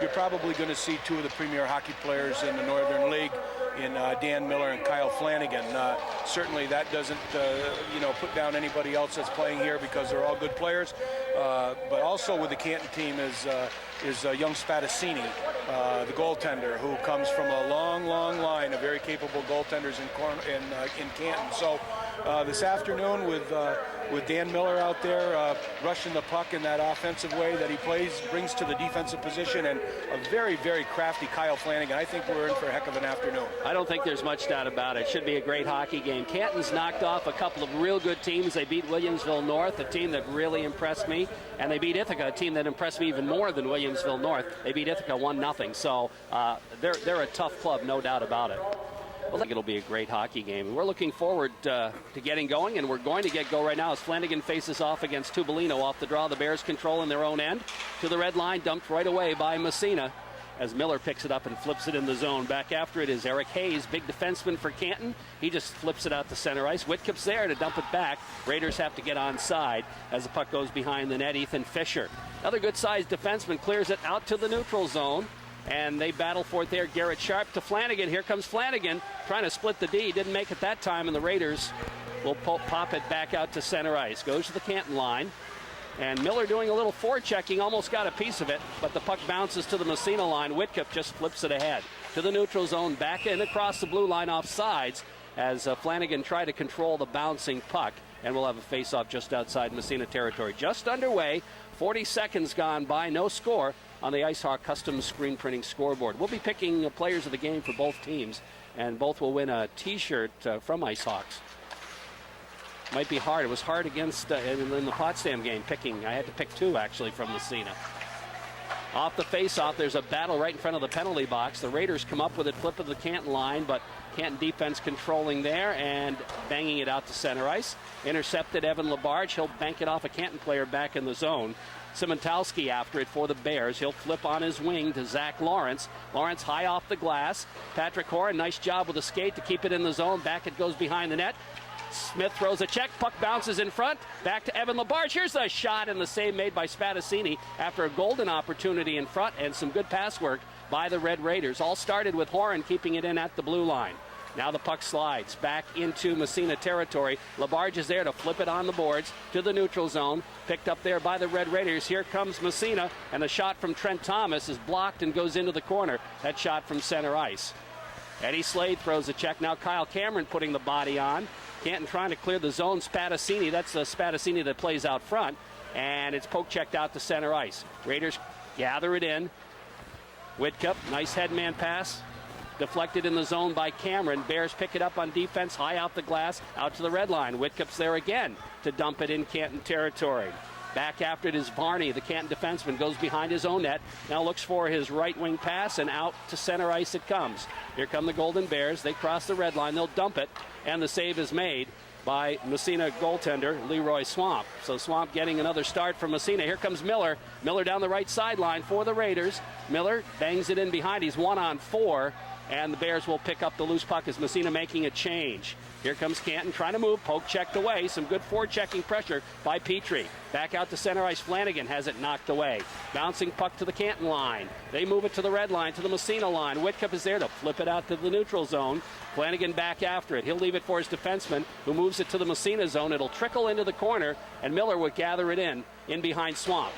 You're probably going to see two of the premier hockey players in the Northern League in Dan Miller and Kyle Flanagan. Certainly that doesn't, put down anybody else that's playing here because they're all good players. But also with the Canton team is young Spadassini, the goaltender, who comes from a long line of very capable goaltenders in Canton. So this afternoon with Dan Miller out there rushing the puck in that offensive way that he brings to the defensive position, and a very, very crafty Kyle Flanagan. I think we're in for a heck of an afternoon. I don't think there's much doubt about it. It should be a great hockey game. Canton's knocked off a couple of real good teams. They beat Williamsville North, a team that really impressed me, and they beat Ithaca, a team that impressed me even more than Williamsville North. They beat Ithaca 1-0. So they're a tough club, no doubt about it. Well, I think it'll be a great hockey game. We're looking forward to getting going, and we're going to get go right now as Flanagan faces off against Tubolino off the draw. The Bears control in their own end. To the red line, dumped right away by Massena as Miller picks it up and flips it in the zone. Back after it is Eric Hayes, big defenseman for Canton. He just flips it out to center ice. Whitkip's there to dump it back. Raiders have to get onside as the puck goes behind the net. Ethan Fisher, another good-sized defenseman, clears it out to the neutral zone. And they battle for it there. Garrett Sharp to Flanagan. Here comes Flanagan trying to split the D. Didn't make it that time, and the Raiders will pop it back out to center ice. Goes to the Canton line. And Miller doing a little forechecking, almost got a piece of it, but the puck bounces to the Massena line. Whitkip just flips it ahead to the neutral zone, back in across the blue line off sides as Flanagan tried to control the bouncing puck. And we'll have a face-off just outside Massena territory. Just underway, 40 seconds gone by, no score on the IceHawk custom screen printing scoreboard. We'll be picking players of the game for both teams, and both will win a T-shirt from IceHawks. Might be hard. It was hard against in the Potsdam game picking. I had to pick two, actually, from Massena. Off the face-off, there's a battle right in front of the penalty box. The Raiders come up with it, flip of the Canton line, but Canton defense controlling there and banging it out to center ice. Intercepted Evan Labarge. He'll bank it off a Canton player back in the zone. Simontalski after it for the Bears. He'll flip on his wing to Zach Lawrence. Lawrence high off the glass. Patrick Horan, nice job with the skate to keep it in the zone. Back it goes behind the net. Smith throws a check. Puck bounces in front. Back to Evan Labarge. Here's the shot and the save made by Spadassini after a golden opportunity in front and some good pass work by the Red Raiders. All started with Horan keeping it in at the blue line. Now the puck slides back into Massena territory. Labarge is there to flip it on the boards to the neutral zone. Picked up there by the Red Raiders. Here comes Massena, and the shot from Trent Thomas is blocked and goes into the corner. That shot from center ice. Eddie Slade throws a check. Now Kyle Cameron putting the body on. Canton trying to clear the zone. Spadassini, that's the Spadassini that plays out front. And it's poke checked out to center ice. Raiders gather it in. Whitkip, nice headman pass. Deflected in the zone by Cameron. Bears pick it up on defense, high off the glass, out to the red line. Whitkip's there again to dump it in Canton territory. Back after it is Varney, the Canton defenseman, goes behind his own net. Now looks for his right wing pass, and out to center ice it comes. Here come the Golden Bears. They cross the red line. They'll dump it, and the save is made by Massena goaltender Leroy Swamp. So Swamp getting another start from Massena. Here comes Miller. Miller down the right sideline for the Raiders. Miller bangs it in behind. He's 1-on-4. And the Bears will pick up the loose puck as Massena making a change. Here comes Canton trying to move. Poke checked away. Some good forechecking pressure by Petrie. Back out to center ice. Flanagan has it knocked away. Bouncing puck to the Canton line. They move it to the red line, to the Massena line. Whitkip is there to flip it out to the neutral zone. Flanagan back after it. He'll leave it for his defenseman, who moves it to the Massena zone. It'll trickle into the corner, and Miller would gather it in behind Swamp.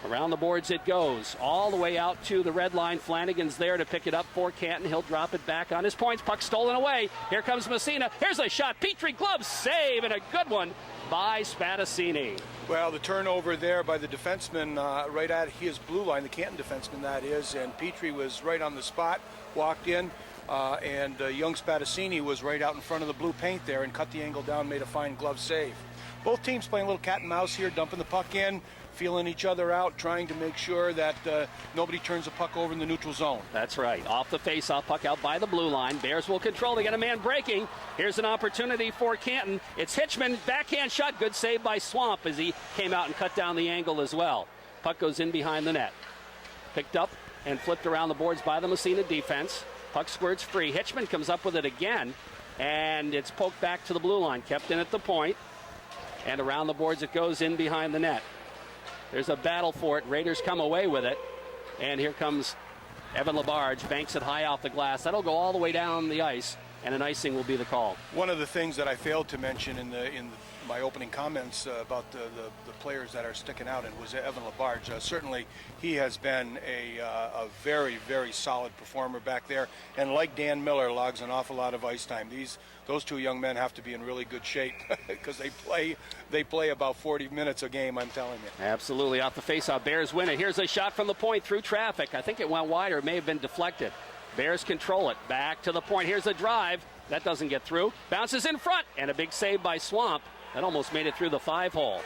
Around the boards it goes, all the way out to the red line. Flanagan's there to pick it up for Canton. He'll drop it back on his points. Puck stolen away. Here comes Massena. Here's a shot. Petrie glove save, and a good one by Spadassini. Well, the turnover there by the defenseman right at his blue line, the Canton defenseman that is, and Petrie was right on the spot, walked in, and young Spadassini was right out in front of the blue paint there and cut the angle down, made a fine glove save. Both teams playing a little cat and mouse here, dumping the puck in, feeling each other out, trying to make sure that nobody turns the puck over in the neutral zone. That's right. Off the face-off, puck out by the blue line. Bears will control. They get a man breaking. Here's an opportunity for Canton. It's Hitchman. Backhand shot. Good save by Swamp as he came out and cut down the angle as well. Puck goes in behind the net. Picked up and flipped around the boards by the Massena defense. Puck squirts free. Hitchman comes up with it again, and it's poked back to the blue line. Kept in at the point, and around the boards it goes in behind the net. There's a battle for it. Raiders come away with it. And here comes Evan Labarge, banks it high off the glass. That'll go all the way down the ice, and an icing will be the call. One of the things that I failed to mention in my opening comments about the players that are sticking out and was Evan Labarge. Certainly he has been a very, very solid performer back there, and like Dan Miller, logs an awful lot of ice time. Those two young men have to be in really good shape because they play about 40 minutes a game, I'm telling you. Absolutely. Off the faceoff, Bears win it. Here's a shot from the point through traffic. I think it went wide, or it may have been deflected. Bears control it. Back to the point. Here's a drive. That doesn't get through. Bounces in front, and a big save by Swamp. That almost made it through the 5-hole.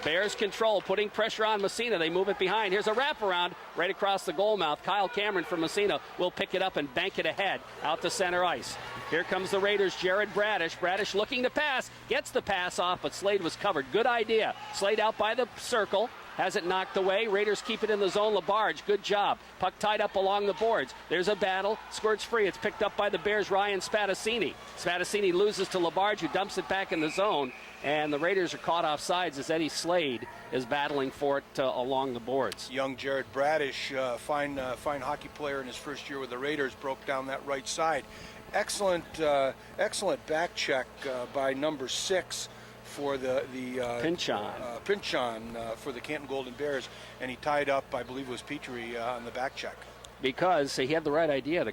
Bears control, putting pressure on Massena. They move it behind. Here's a wraparound right across the goal mouth. Kyle Cameron from Massena will pick it up and bank it ahead out to center ice. Here comes the Raiders' Jared Bradish. Bradish looking to pass. Gets the pass off, but Slade was covered. Good idea. Slade out by the circle. Has it knocked away. Raiders keep it in the zone. Labarge, good job. Puck tied up along the boards. There's a battle. Squirts free. It's picked up by the Bears' Ryan Spadassini. Spadassini loses to Labarge, who dumps it back in the zone. And the Raiders are caught off sides as Eddie Slade is battling for it along the boards. Young Jared Bradish, fine hockey player in his first year with the Raiders, broke down that right side. Excellent back check by number 6 for the Pinchon for the Canton Golden Bears, and he tied up, I believe it was Petrie, on the back check. Because he had the right idea.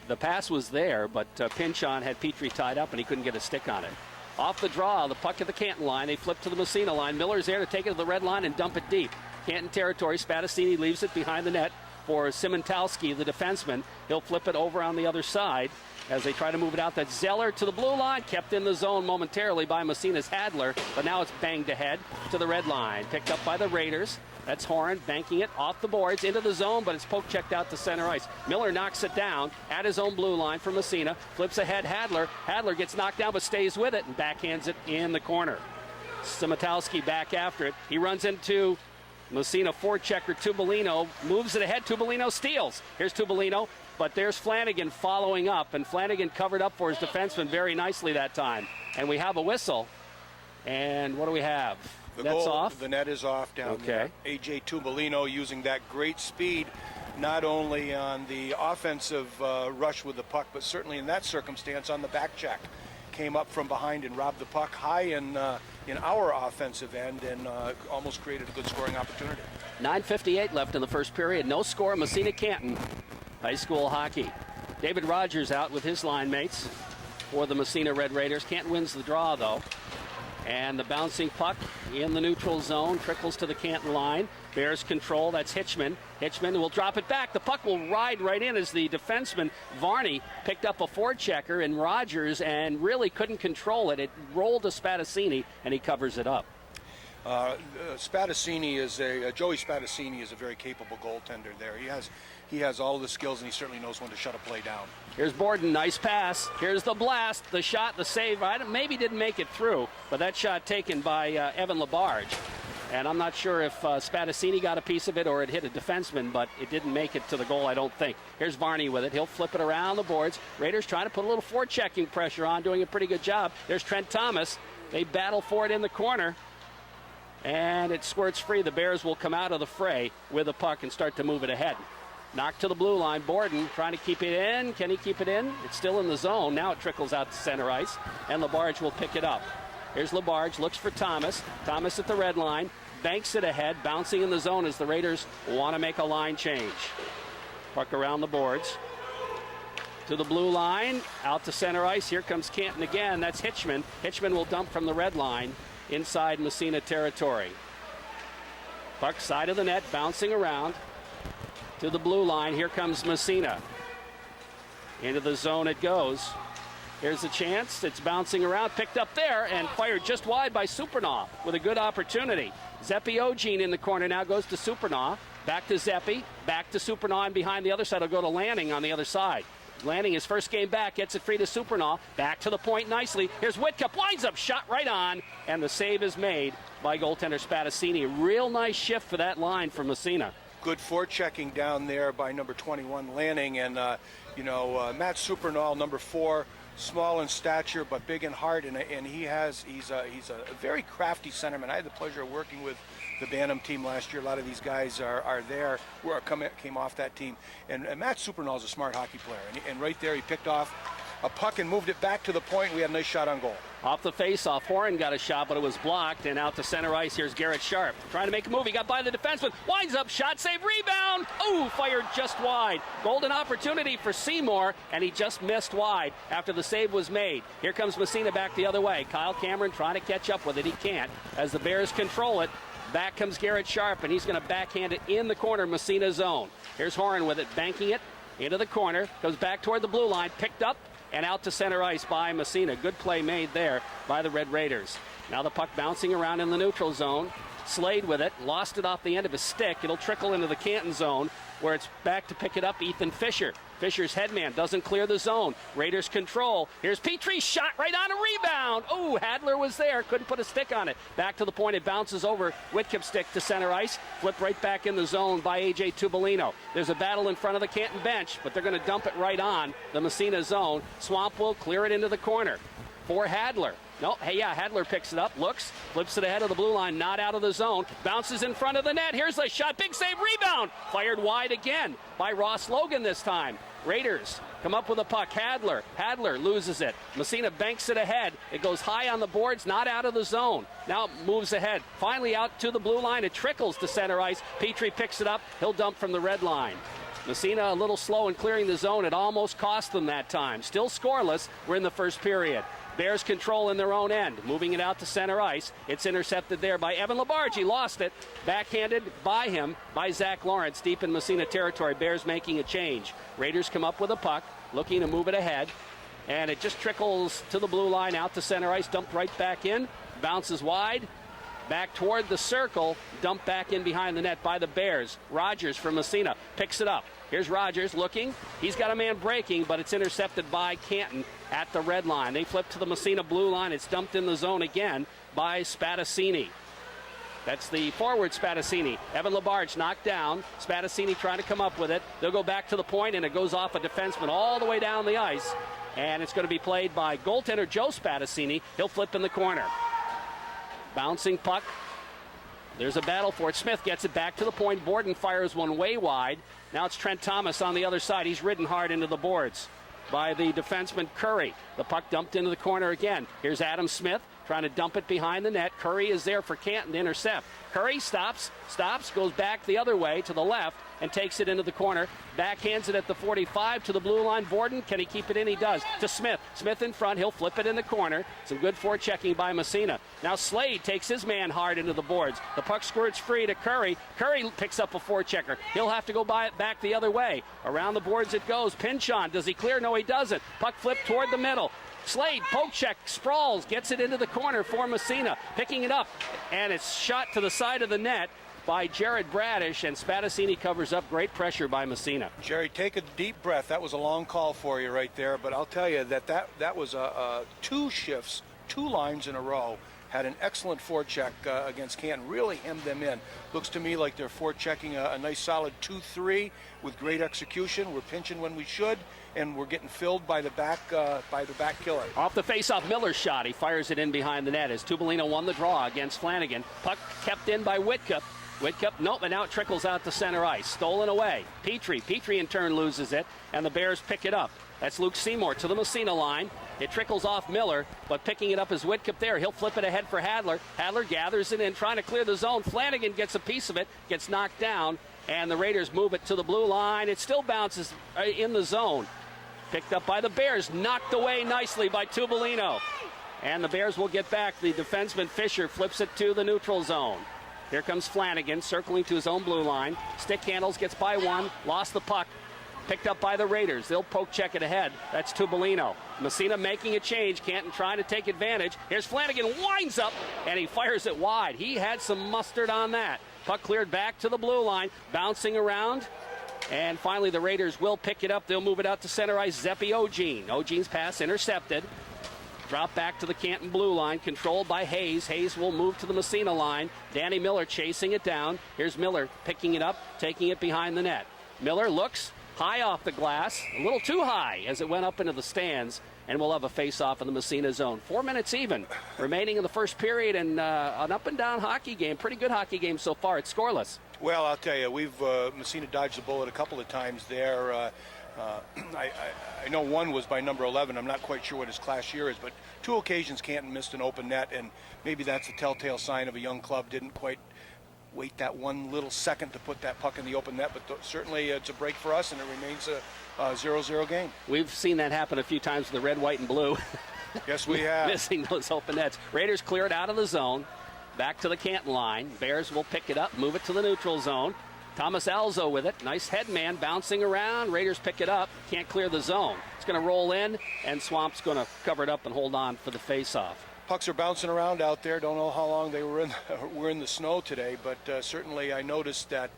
The pass was there, but Pinchon had Petrie tied up, and he couldn't get a stick on it. Off the draw, the puck at the Canton line. They flip to the Massena line. Miller's there to take it to the red line and dump it deep. Canton territory. Spadassini leaves it behind the net for Simontalski, the defenseman. He'll flip it over on the other side as they try to move it out. That's Zeller to the blue line. Kept in the zone momentarily by Massena's Hadler, but now it's banged ahead to the red line. Picked up by the Raiders. That's Horan banking it off the boards into the zone, but it's poke checked out to center ice. Miller knocks it down at his own blue line for Massena. Flips ahead Hadler. Hadler gets knocked down but stays with it and backhands it in the corner. Simontalski back after it. He runs into Massena forechecker Tubolino. Moves it ahead. Tubolino steals. Here's Tubolino, but there's Flanagan following up, and Flanagan covered up for his defenseman very nicely that time. And we have a whistle. And what do we have? Net's off? The net is off down there. A.J. Tubolino using that great speed, not only on the offensive rush with the puck, but certainly in that circumstance on the back check. Came up from behind and robbed the puck high in our offensive end and almost created a good scoring opportunity. 9:58 left in the first period. No score. Massena Canton high school hockey. David Rogers out with his line mates for the Massena Red Raiders. Canton wins the draw, though. And the bouncing puck in the neutral zone trickles to the Canton line. Bears control. That's Hitchman. Hitchman will drop it back. The puck will ride right in as the defenseman Varney picked up a forechecker in Rogers and really couldn't control it. It rolled to Spadassini, and he covers it up. Spadassini Joey Spadassini is a very capable goaltender there. He has all the skills, and he certainly knows when to shut a play down. Here's Borden, nice pass. Here's the blast, the shot, the save. Maybe didn't make it through, but that shot taken by Evan Labarge. And I'm not sure if Spadassini got a piece of it or it hit a defenseman, but it didn't make it to the goal, I don't think. Here's Varney with it. He'll flip it around the boards. Raiders trying to put a little forechecking pressure on, doing a pretty good job. There's Trent Thomas. They battle for it in the corner. And it squirts free. The Bears will come out of the fray with the puck and start to move it ahead. Knocked to the blue line. Borden trying to keep it in. Can he keep it in? It's still in the zone. Now it trickles out to center ice, and Labarge will pick it up. Here's Labarge, looks for Thomas. Thomas at the red line, banks it ahead, bouncing in the zone as the Raiders want to make a line change. Puck around the boards. To the blue line, out to center ice. Here comes Canton again. That's Hitchman. Hitchman will dump from the red line inside Massena territory. Puck side of the net, bouncing around to the blue line. Here comes Massena. Into the zone it goes. Here's a chance. It's bouncing around, picked up there, and fired just wide by Supernaw with a good opportunity. Zeppi Ogene in the corner now goes to Supernaw. Back to Zeppi, back to Supernaw, and behind the other side will go to Lanning on the other side. Lanning, his first game back, gets it free to Supernaw. Back to the point nicely. Here's Whitcup, winds up, shot right on, and the save is made by goaltender Spadassini. Real nice shift for that line from Massena. Good forechecking down there by number 21 Lanning, and Matt Supernaw, number 4, small in stature but big in heart, and he's a very crafty centerman. I had the pleasure of working with the Bantam team last year. A lot of these guys are there who came off that team, and Matt Supernall is a smart hockey player, and right there he picked off a puck and moved it back to the point, and we had a nice shot on goal. Off the face-off, Horan got a shot, but it was blocked, and out to center ice, here's Garrett Sharp. Trying to make a move, he got by the defenseman, winds up, shot, save, rebound! Ooh, fired just wide. Golden opportunity for Seymour, and he just missed wide after the save was made. Here comes Massena back the other way. Kyle Cameron trying to catch up with it, he can't. As the Bears control it, back comes Garrett Sharp, and he's going to backhand it in the corner, Massena zone. Here's Horan with it, banking it into the corner, goes back toward the blue line, picked up, and out to center ice by Massena. Good play made there by the Red Raiders. Now the puck bouncing around in the neutral zone. Slade with it, lost it off the end of his stick. It'll trickle into the Canton zone, where it's back to pick it up Ethan Fisher. Fisher's headman doesn't clear the zone. Raiders control. Here's Petrie, shot right on a rebound. Oh, Hadler was there, couldn't put a stick on it. Back to the point, it bounces over Whitkip's stick to center ice. Flipped right back in the zone by A.J. Tubolino. There's a battle in front of the Canton bench, but they're going to dump it right on the Massena zone. Swamp will clear it into the corner for Hadler. No, hey, yeah, Hadler picks it up, looks, flips it ahead of the blue line, not out of the zone, bounces in front of the net. Here's a shot, big save, rebound. Fired wide again by Ross Logan this time. Raiders come up with a puck. Hadler loses it. Massena banks it ahead. It goes high on the boards, not out of the zone. Now it moves ahead. Finally out to the blue line. It trickles to center ice. Petrie picks it up. He'll dump from the red line. Massena a little slow in clearing the zone. It almost cost them that time. Still scoreless. We're in the first period. Bears control in their own end, moving it out to center ice. It's intercepted there by Evan Labarge. Lost it. Backhanded by him by Zach Lawrence, deep in Massena territory. Bears making a change. Raiders come up with a puck, looking to move it ahead. And it just trickles to the blue line, out to center ice, dumped right back in. Bounces wide. Back toward the circle, dumped back in behind the net by the Bears. Rogers from Massena picks it up. Here's Rogers looking. He's got a man breaking, but it's intercepted by Canton at the red line. They flip to the Massena blue line. It's dumped in the zone again by Spadassini. That's the forward Spadassini. Evan Labarge knocked down. Spadassini trying to come up with it. They'll go back to the point, and it goes off a defenseman all the way down the ice. And it's going to be played by goaltender Joe Spadassini. He'll flip in the corner. Bouncing puck. There's a battle for it. Smith gets it back to the point. Borden fires one way wide. Now it's Trent Thomas on the other side. He's ridden hard into the boards by the defenseman Curry. The puck dumped into the corner again. Here's Adam Smith trying to dump it behind the net. Curry is there for Canton to intercept. Curry stops, goes back the other way to the left, and takes it into the corner. Backhands it at the 45 to the blue line. Borden, can he keep it in? He does. To Smith. Smith in front. He'll flip it in the corner. Some good forechecking by Massena. Now Slade takes his man hard into the boards. The puck squirts free to Curry. Curry picks up a forechecker. He'll have to go by it back the other way. Around the boards it goes. Pinchon. Does he clear? No, he doesn't. Puck flipped toward the middle. Slade, poke check, sprawls, gets it into the corner for Massena. Picking it up, and it's shot to the side of the net by Jared Bradish, and Spadassini covers up. Great pressure by Massena. Jerry, take a deep breath. That was a long call for you right there, but I'll tell you that was two shifts, two lines in a row. Had an excellent forecheck against Canton, really hemmed them in. Looks to me like they're forechecking a nice solid 2-3 with great execution. We're pinching when we should, and we're getting filled by the back killer. Off the face-off, Miller's shot. He fires it in behind the net as Tubolino won the draw against Flanagan. Puck kept in by Whitcup. Nope, and now it trickles out to center ice. Stolen away. Petrie in turn loses it, and the Bears pick it up. That's Luke Seymour to the Massena line. It trickles off Miller, but picking it up is Whitcup there. He'll flip it ahead for Hadler. Hadler gathers it in, trying to clear the zone. Flanagan gets a piece of it, gets knocked down, and the Raiders move it to the blue line. It still bounces in the zone. Picked up by the Bears, knocked away nicely by Tubolino. And the Bears will get back. The defenseman Fisher flips it to the neutral zone. Here comes Flanagan, circling to his own blue line. Stick handles, gets by one, lost the puck. Picked up by the Raiders. They'll poke check it ahead. That's Tubolino. Massena making a change. Canton trying to take advantage. Here's Flanagan, winds up, and he fires it wide. He had some mustard on that. Puck cleared back to the blue line, bouncing around. And finally, the Raiders will pick it up. They'll move it out to center ice. Zepi Ogene. Ogene's pass intercepted. Drop back to the Canton blue line, controlled by Hayes. Hayes will move to the Massena line. Danny Miller chasing it down. Here's Miller picking it up, taking it behind the net. Miller looks high off the glass, a little too high as it went up into the stands. and we'll have a face-off in the Massena zone. 4 minutes even remaining in the first period, and an up-and-down hockey game. Pretty good hockey game so far. It's scoreless. Well, I'll tell you, Massena dodged the bullet a couple of times there. I know one was by number 11. I'm not quite sure what his class year is, but 2 occasions Canton missed an open net, and maybe that's a telltale sign of a young club. Didn't quite wait that one little second to put that puck in the open net, but certainly it's a break for us, and it remains a 0-0 game. We've seen that happen a few times with the red, white, and blue. Yes, we have. Missing those open nets. Raiders clear it out of the zone. Back to the Canton line. Bears will pick it up, move it to the neutral zone. Thomas Alzo with it. Nice headman bouncing around. Raiders pick it up. Can't clear the zone. It's going to roll in, and Swamp's going to cover it up and hold on for the faceoff. Pucks are bouncing around out there. Don't know how long they were in the snow today, but certainly I noticed that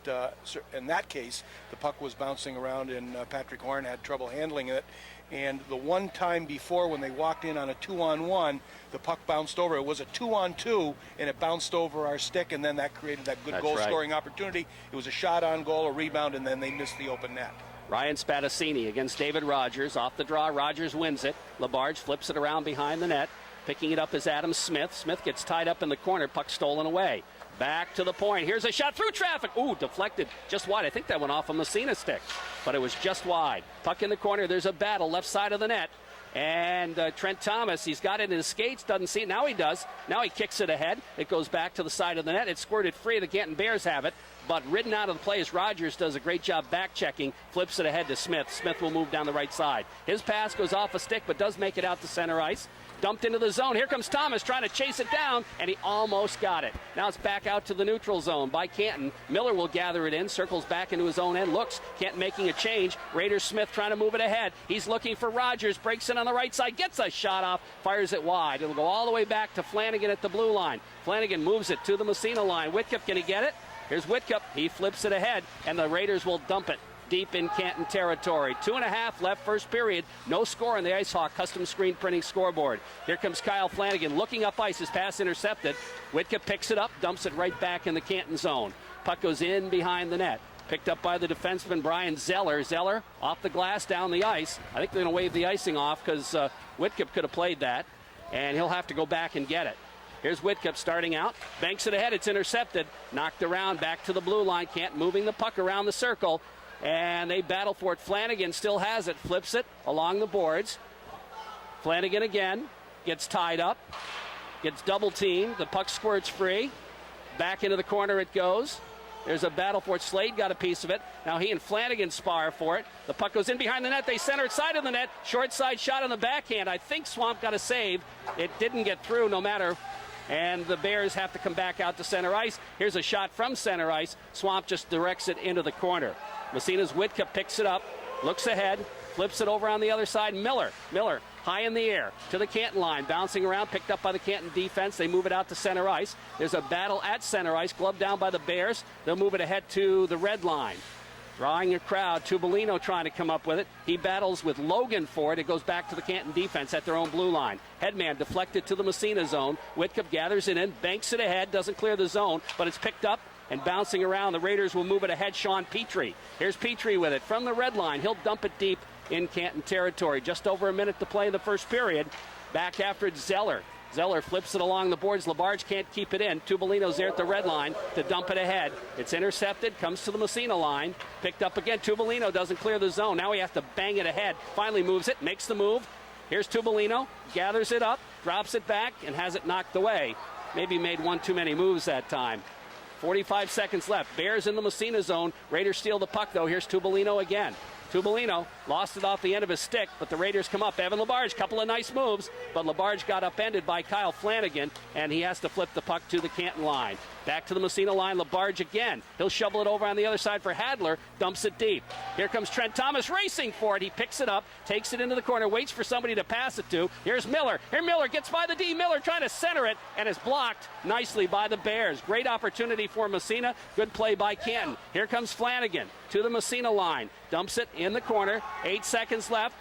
in that case the puck was bouncing around, and Patrick Horn had trouble handling it. And the one time before, when they walked in on a 2-on-1, the puck bounced over. It was a 2-on-2, and it bounced over our stick, and then that created that good goal-scoring opportunity. It was a shot on goal, a rebound, and then they missed the open net. Ryan Spadassini against David Rogers. Off the draw, Rogers wins it. Labarge flips it around behind the net. Picking it up is Adam Smith. Smith gets tied up in the corner. Puck stolen away. Back to the point. Here's a shot through traffic. Ooh, deflected just wide. I think that went off a Massena stick, but it was just wide. Puck in the corner. There's a battle left side of the net. And Trent Thomas, he's got it in his skates, doesn't see it. Now he does. Now he kicks it ahead. It goes back to the side of the net. It's squirted free. The Canton Bears have it. But ridden out of the play as Rogers does a great job back-checking, flips it ahead to Smith. Smith will move down the right side. His pass goes off a stick, but does make it out to center ice. Dumped into the zone. Here comes Thomas trying to chase it down, and he almost got it. Now it's back out to the neutral zone by Canton. Miller will gather it in, circles back into his own end, looks, Canton making a change. Raiders Smith trying to move it ahead. He's looking for Rogers, breaks in on the right side, gets a shot off, fires it wide. It'll go all the way back to Flanagan at the blue line. Flanagan moves it to the Massena line. Whitcup, can he get it? Here's Whitcup. He flips it ahead, and the Raiders will dump it deep in Canton territory. 2.5 left, first period. No score on the Ice Hawk custom screen printing scoreboard. Here comes Kyle Flanagan looking up ice. His pass intercepted. Whitcup picks it up, dumps it right back in the Canton zone. Puck goes in behind the net. Picked up by the defenseman Brian Zeller. Zeller off the glass down the ice. I think they're going to wave the icing off because Whitcup could have played that, and he'll have to go back and get it. Here's Whitcup starting out. Banks it ahead. It's intercepted. Knocked around back to the blue line. Can't moving the puck around the circle. And they battle for it. Flanagan still has it. Flips it along the boards. Flanagan again. Gets tied up. Gets double teamed. The puck squirts free. Back into the corner it goes. There's a battle for it. Slade got a piece of it. Now he and Flanagan spar for it. The puck goes in behind the net. They center it side of the net. Short side shot on the backhand. I think Swamp got a save. It didn't get through no matter. And the Bears have to come back out to center ice. Here's a shot from center ice. Swamp just directs it into the corner. Massena's Whitcup picks it up, looks ahead, flips it over on the other side. Miller high in the air to the Canton line, bouncing around, picked up by the Canton defense. They move it out to center ice. There's a battle at center ice, gloved down by the Bears. They'll move it ahead to the red line. Drawing a crowd, Tubolino trying to come up with it. He battles with Logan for it. It goes back to the Canton defense at their own blue line. Headman deflected to the Massena zone. Whitcup gathers it in, banks it ahead, doesn't clear the zone, but it's picked up and bouncing around. The Raiders will move it ahead. Sean Petrie. Here's Petrie with it from the red line. He'll dump it deep in Canton territory. Just over a minute to play in the first period. Back after it, Zeller. Zeller flips it along the boards. Labarge can't keep it in. Tubolino's there at the red line to dump it ahead. It's intercepted, comes to the Massena line. Picked up again. Tubolino doesn't clear the zone. Now he has to bang it ahead. Finally moves it, makes the move. Here's Tubolino, gathers it up, drops it back, and has it knocked away. Maybe made one too many moves that time. 45 seconds left. Bears in the Massena zone. Raiders steal the puck, though. Here's Tubolino again. Tubolino lost it off the end of his stick, but the Raiders come up. Evan Labarge, couple of nice moves, but Labarge got upended by Kyle Flanagan, and he has to flip the puck to the Canton line. Back to the Massena line, Labarge again. He'll shovel it over on the other side for Hadler, dumps it deep. Here comes Trent Thomas racing for it. He picks it up, takes it into the corner, waits for somebody to pass it to. Here's Miller. Here Miller gets by the D. Miller trying to center it, and is blocked nicely by the Bears. Great opportunity for Massena. Good play by Canton. Here comes Flanagan to the Massena line. Dumps it in the corner. 8 seconds left.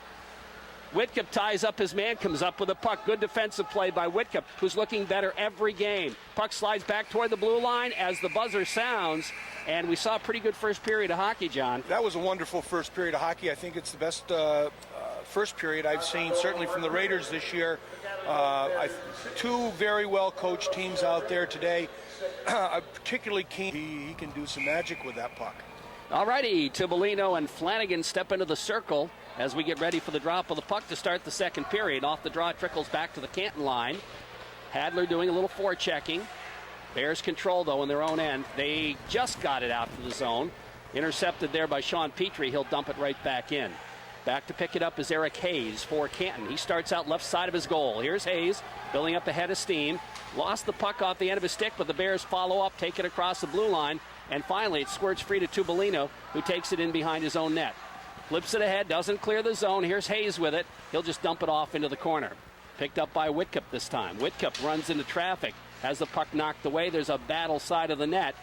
Whitcup ties up his man, comes up with a puck. Good defensive play by Whitcup, who's looking better every game. Puck slides back toward the blue line as the buzzer sounds, and we saw a pretty good first period of hockey, John. That was a wonderful first period of hockey. I think it's the best first period I've seen, certainly from the Raiders this year. Two very well coached teams out there today. I'm particularly keen. He can do some magic with that puck. All righty, Tibolino and Flanagan step into the circle as we get ready for the drop of the puck to start the second period. Off the draw, it trickles back to the Canton line. Hadler doing a little forechecking. Bears control, though, in their own end. They just got it out to the zone. Intercepted there by Sean Petrie. He'll dump it right back in. Back to pick it up is Eric Hayes for Canton. He starts out left side of his goal. Here's Hayes building up ahead of steam. Lost the puck off the end of his stick, but the Bears follow up, take it across the blue line. And finally, it squirts free to Tubolino, who takes it in behind his own net. Flips it ahead, doesn't clear the zone. Here's Hayes with it. He'll just dump it off into the corner. Picked up by Whitcup this time. Whitcup runs into traffic. Has the puck knocked away. There's a battle side of the net.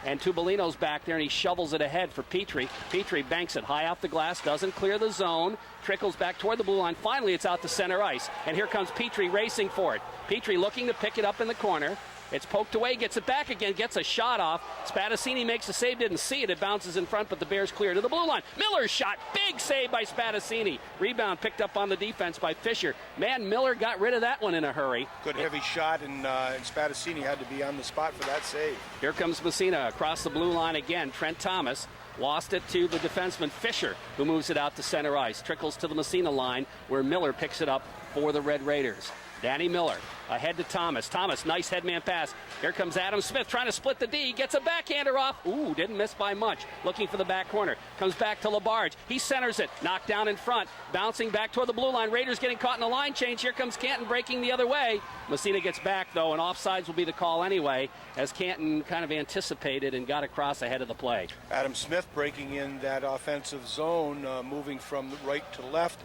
And Tubolino's back there, and he shovels it ahead for Petrie. Petrie banks it high off the glass, doesn't clear the zone, trickles back toward the blue line. Finally, it's out to center ice. And here comes Petrie racing for it. Petrie looking to pick it up in the corner. It's poked away, gets it back again, gets a shot off. Spadassini makes a save, didn't see it. It bounces in front, but the Bears clear to the blue line. Miller's shot, big save by Spadassini. Rebound picked up on the defense by Fisher. Man, Miller got rid of that one in a hurry. Good heavy shot, and Spadassini had to be on the spot for that save. Here comes Massena across the blue line again. Trent Thomas lost it to the defenseman Fisher, who moves it out to center ice. Trickles to the Massena line, where Miller picks it up for the Red Raiders. Danny Miller ahead to Thomas. Thomas, nice headman pass. Here comes Adam Smith trying to split the D. Gets a backhander off. Ooh, didn't miss by much. Looking for the back corner. Comes back to Labarge. He centers it. Knocked down in front. Bouncing back toward the blue line. Raiders getting caught in a line change. Here comes Canton breaking the other way. Massena gets back, though, and offsides will be the call anyway, as Canton kind of anticipated and got across ahead of the play. Adam Smith breaking in that offensive zone, moving from right to left.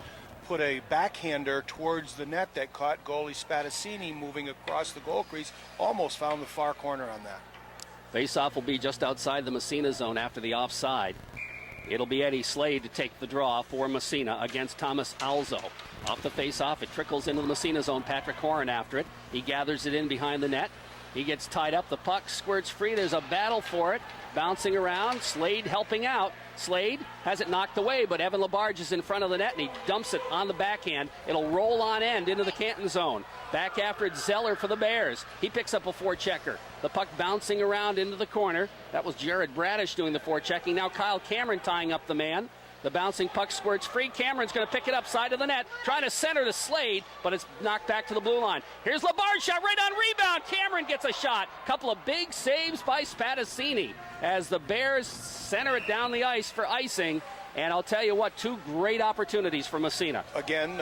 Put a backhander towards the net that caught goalie Spadassini moving across the goal crease. Almost found the far corner on that. Faceoff will be just outside the Massena zone after the offside. It'll be Eddie Slade to take the draw for Massena against Thomas Alzo. Off the faceoff, it trickles into the Massena zone. Patrick Horan after it. He gathers it in behind the net. He gets tied up. The puck squirts free. There's a battle for it. Bouncing around. Slade helping out. Slade has it knocked away, but Evan Labarge is in front of the net, and he dumps it on the backhand. It'll roll on end into the Canton zone. Back after it, Zeller for the Bears. He picks up a forechecker. The puck bouncing around into the corner. That was Jared Bradish doing the forechecking. Now Kyle Cameron tying up the man. The bouncing puck squirts free. Cameron's going to pick it up side of the net, trying to center to Slade, but it's knocked back to the blue line. Here's Labarge, shot right on rebound. Cameron gets a shot. Couple of big saves by Spadassini as the Bears center it down the ice for icing. And I'll tell you what, two great opportunities for Massena. Again,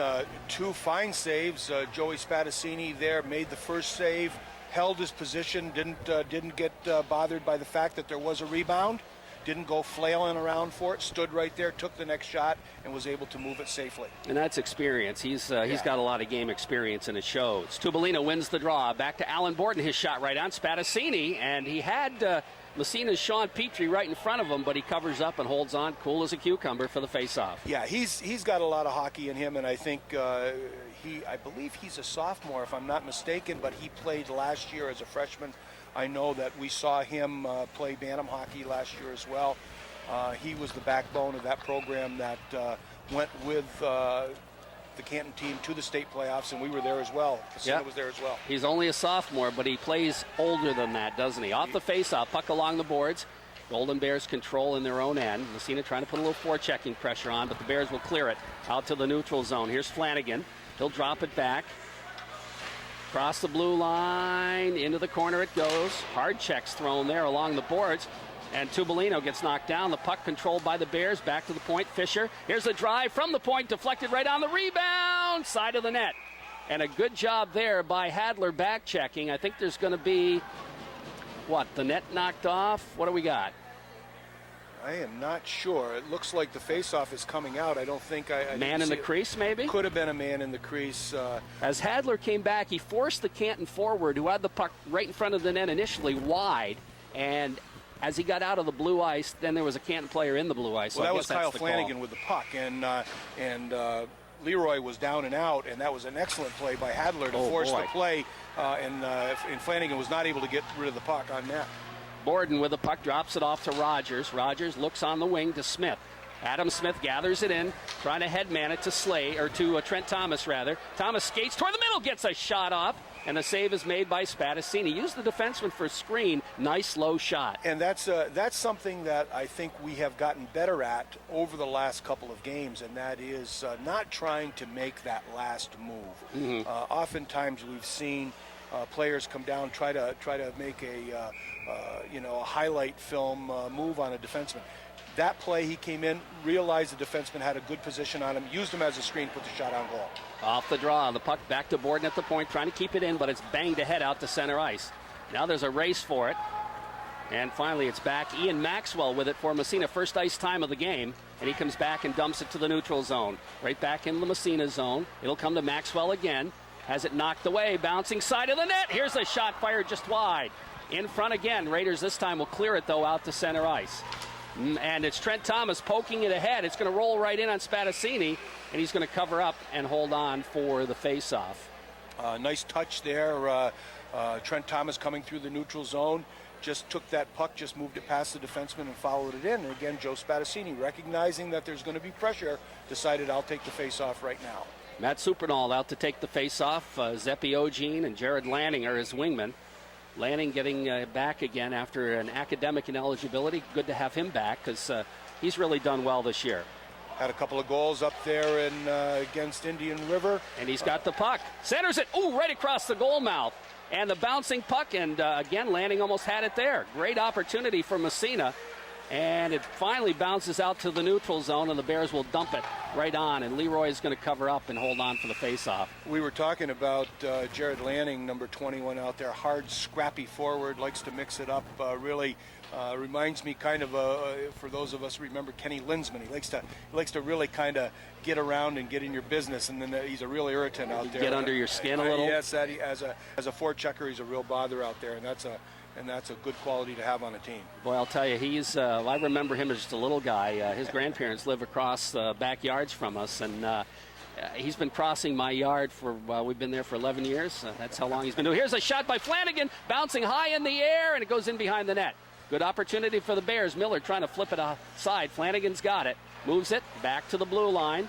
two fine saves. Joey Spadassini there made the first save, held his position, didn't get bothered by the fact that there was a rebound. Didn't go flailing around for it, stood right there, took the next shot, and was able to move it safely. And that's experience. He's got a lot of game experience, and it shows. Tubolino wins the draw. Back to Alan Borden, his shot right on Spadassini, and he had Massena's Sean Petrie right in front of him, but he covers up and holds on, cool as a cucumber for the faceoff. Yeah, he's got a lot of hockey in him, and I think I believe he's a sophomore, if I'm not mistaken, but he played last year as a freshman. I know that we saw him play Bantam hockey last year as well. He was the backbone of that program that went with the Canton team to the state playoffs, and we were there as well. Massena was there as well. He's only a sophomore, but he plays older than that, doesn't he? Off the faceoff, puck along the boards. Golden Bears control in their own end. Massena trying to put a little forechecking pressure on, but the Bears will clear it out to the neutral zone. Here's Flanagan. He'll drop it back. Across the blue line, into the corner it goes. Hard checks thrown there along the boards. And Tubolino gets knocked down. The puck controlled by the Bears. Back to the point, Fisher. Here's a drive from the point, deflected right on the rebound, side of the net. And a good job there by Hadler back checking. I think there's going to be, the net knocked off? What do we got? I am not sure. It looks like the faceoff is coming out. I don't think I man in the crease, maybe? Could have been a man in the crease. As Hadler came back, he forced the Canton forward, who had the puck right in front of the net initially, wide. And as he got out of the blue ice, then there was a Canton player in the blue ice. Well, that was Kyle Flanagan with the puck. And Leroy was down and out, and that was an excellent play by Hadler to force the play. And Flanagan was not able to get rid of the puck on net. Borden with the puck drops it off to Rogers. Rogers looks on the wing to Smith. Adam Smith gathers it in, trying to headman it to Slade, or to Trent Thomas, rather. Thomas skates toward the middle, gets a shot off, and the save is made by Spadassini. Used the defenseman for a screen. Nice low shot. And that's something that I think we have gotten better at over the last couple of games, and that is not trying to make that last move. Oftentimes we've seen players come down, try to make a highlight film move on a defenseman. That play, he came in, realized the defenseman had a good position on him, used him as a screen, put the shot on goal. Off the draw, the puck back to Borden at the point, trying to keep it in, but it's banged ahead out to center ice. Now there's a race for it. And finally it's back. Ian Maxwell with it for Massena, first ice time of the game. And he comes back and dumps it to the neutral zone. Right back in the Massena zone. It'll come to Maxwell again. Has it knocked away, bouncing side of the net. Here's a shot fired just wide. In front again. Raiders this time will clear it, though, out to center ice. And it's Trent Thomas poking it ahead. It's going to roll right in on Spadassini, and he's going to cover up and hold on for the face-off. Nice touch there. Trent Thomas coming through the neutral zone. Just took that puck, just moved it past the defenseman and followed it in. And again, Joe Spadassini, recognizing that there's going to be pressure, decided I'll take the face-off right now. Matt Supernall out to take the face-off. Zepi Ogene and Jared Lanning are his wingmen. Lanning getting back again after an academic ineligibility. Good to have him back because he's really done well this year. Had a couple of goals up there against Indian River. And he's got the puck. Centers it. Ooh, right across the goal mouth. And the bouncing puck. And again, Lanning almost had it there. Great opportunity for Massena. And it finally bounces out to the neutral zone, and the Bears will dump it right on. And Leroy is going to cover up and hold on for the faceoff. We were talking about Jared Lanning, number 21 out there. Hard, scrappy forward, likes to mix it up. Really reminds me kind of, for those of us who remember Kenny Linsman. He likes to really kind of get around and get in your business, and then he's a real irritant out there. Get under your skin a little? Yes, that as a forechecker, he's a real bother out there, and that's a good quality to have on a team. Boy, I'll tell you, he's. I remember him as just a little guy. His grandparents live across the backyards from us, and he's been crossing my yard for. We've been there for 11 years. That's how long he's been doing. Here's a shot by Flanagan, bouncing high in the air, and it goes in behind the net. Good opportunity for the Bears. Miller trying to flip it aside. Flanagan's got it. Moves it back to the blue line.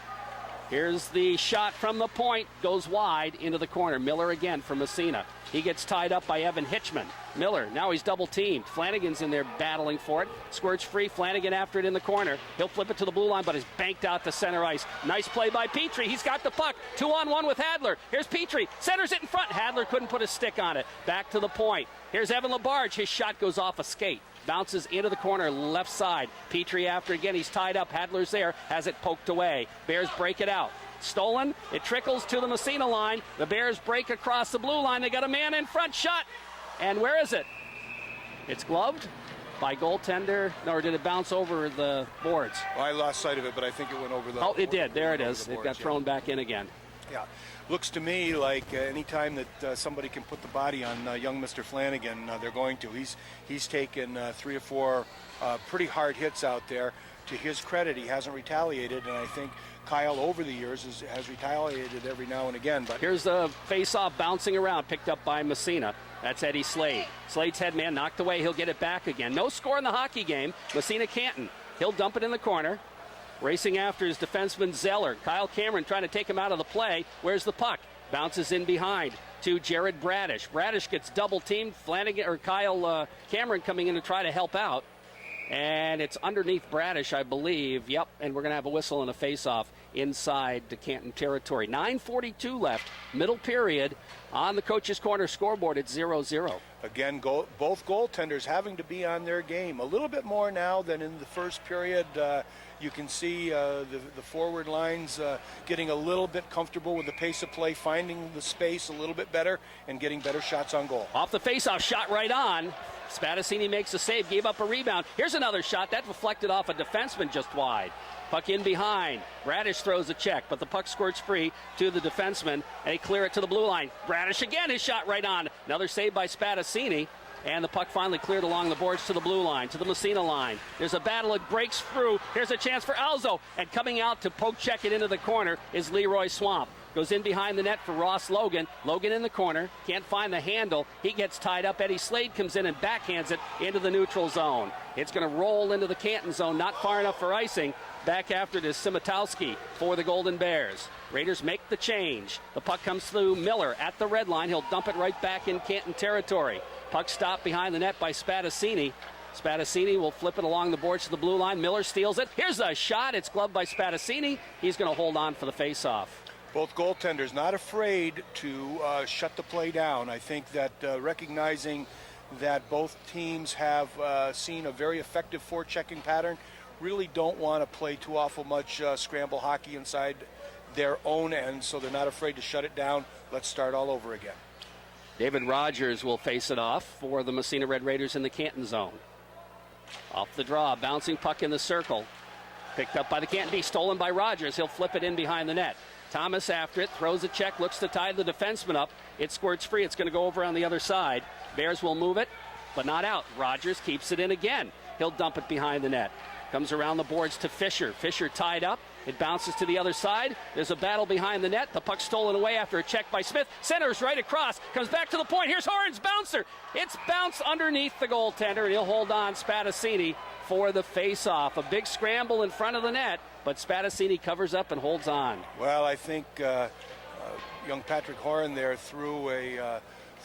Here's the shot from the point. Goes wide into the corner. Miller again for Massena. He gets tied up by Evan Hitchman. Miller, now he's double teamed. Flanagan's in there battling for it. Squirts free. Flanagan after it in the corner. He'll flip it to the blue line, but is banked out to center ice. Nice play by Petrie. He's got the puck. 2-on-1 with Hadler. Here's Petrie. Centers it in front. Hadler couldn't put a stick on it. Back to the point. Here's Evan Labarge. His shot goes off a skate. Bounces into the corner, left side. Petrie after again. He's tied up. Hadler's there. Has it poked away. Bears break it out. Stolen. It trickles to the Massena line. The Bears break across the blue line. They got a man in front. Shot. And where is it? It's gloved by goaltender. Or did it bounce over the boards? Well, I lost sight of it, but I think it went over the. Oh, it did. There it is. It got thrown back in again. Yeah. Looks to me like any time that somebody can put the body on young Mr. Flanagan, they're going to. He's taken 3 or 4 pretty hard hits out there. To his credit, he hasn't retaliated, and I think Kyle over the years has retaliated every now and again. But here's the face-off bouncing around, picked up by Massena. That's Eddie Slade. Slade's head man knocked away. He'll get it back again. No score in the hockey game. Massena Canton. He'll dump it in the corner. Racing after his defenseman Zeller. Kyle Cameron trying to take him out of the play. Where's the puck? Bounces in behind to Jared Bradish. Bradish gets double teamed. Flanagan or Kyle Cameron coming in to try to help out. And it's underneath Bradish, I believe. Yep, and we're going to have a whistle and a face-off inside the Canton territory. 9:42 left, middle period. On the coach's corner scoreboard, it's 0-0. Again, both goaltenders having to be on their game. A little bit more now than in the first period. You can see the forward lines getting a little bit comfortable with the pace of play, finding the space a little bit better, and getting better shots on goal. Off the face-off, shot right on. Spadassini makes a save, gave up a rebound. Here's another shot. That deflected off a defenseman just wide. Puck in behind. Bradish throws a check, but the puck squirts free to the defenseman, and they clear it to the blue line. Bradish again, his shot right on. Another save by Spadassini, and the puck finally cleared along the boards to the blue line, to the Massena line. There's a battle. It breaks through. Here's a chance for Alzo, and coming out to poke check it into the corner is Leroy Swamp. Goes in behind the net for Ross Logan. Logan in the corner. Can't find the handle. He gets tied up. Eddie Slade comes in and backhands it into the neutral zone. It's going to roll into the Canton zone. Not far enough for icing. Back after it is Simatowski for the Golden Bears. Raiders make the change. The puck comes through Miller at the red line. He'll dump it right back in Canton territory. Puck stopped behind the net by Spadassini. Spadassini will flip it along the boards to the blue line. Miller steals it. Here's a shot. It's gloved by Spadassini. He's going to hold on for the faceoff. Both goaltenders not afraid to shut the play down. I think that recognizing that both teams have seen a very effective forechecking pattern, really don't want to play too awful much scramble hockey inside their own end, so they're not afraid to shut it down. Let's start all over again. David Rogers will face it off for the Massena Red Raiders in the Canton zone. Off the draw, bouncing puck in the circle. Picked up by the Canton D, stolen by Rogers. He'll flip it in behind the net. Thomas after it, throws a check, looks to tie the defenseman up. It squirts free. It's going to go over on the other side. Bears will move it, but not out. Rogers keeps it in again. He'll dump it behind the net. Comes around the boards to Fisher. Fisher tied up. It bounces to the other side. There's a battle behind the net. The puck stolen away after a check by Smith. Centers right across. Comes back to the point. Here's Horan's bouncer. It's bounced underneath the goaltender, and he'll hold on Spadassini for the face-off. A big scramble in front of the net, but Spadassini covers up and holds on. Well, I think young Patrick Horan there threw a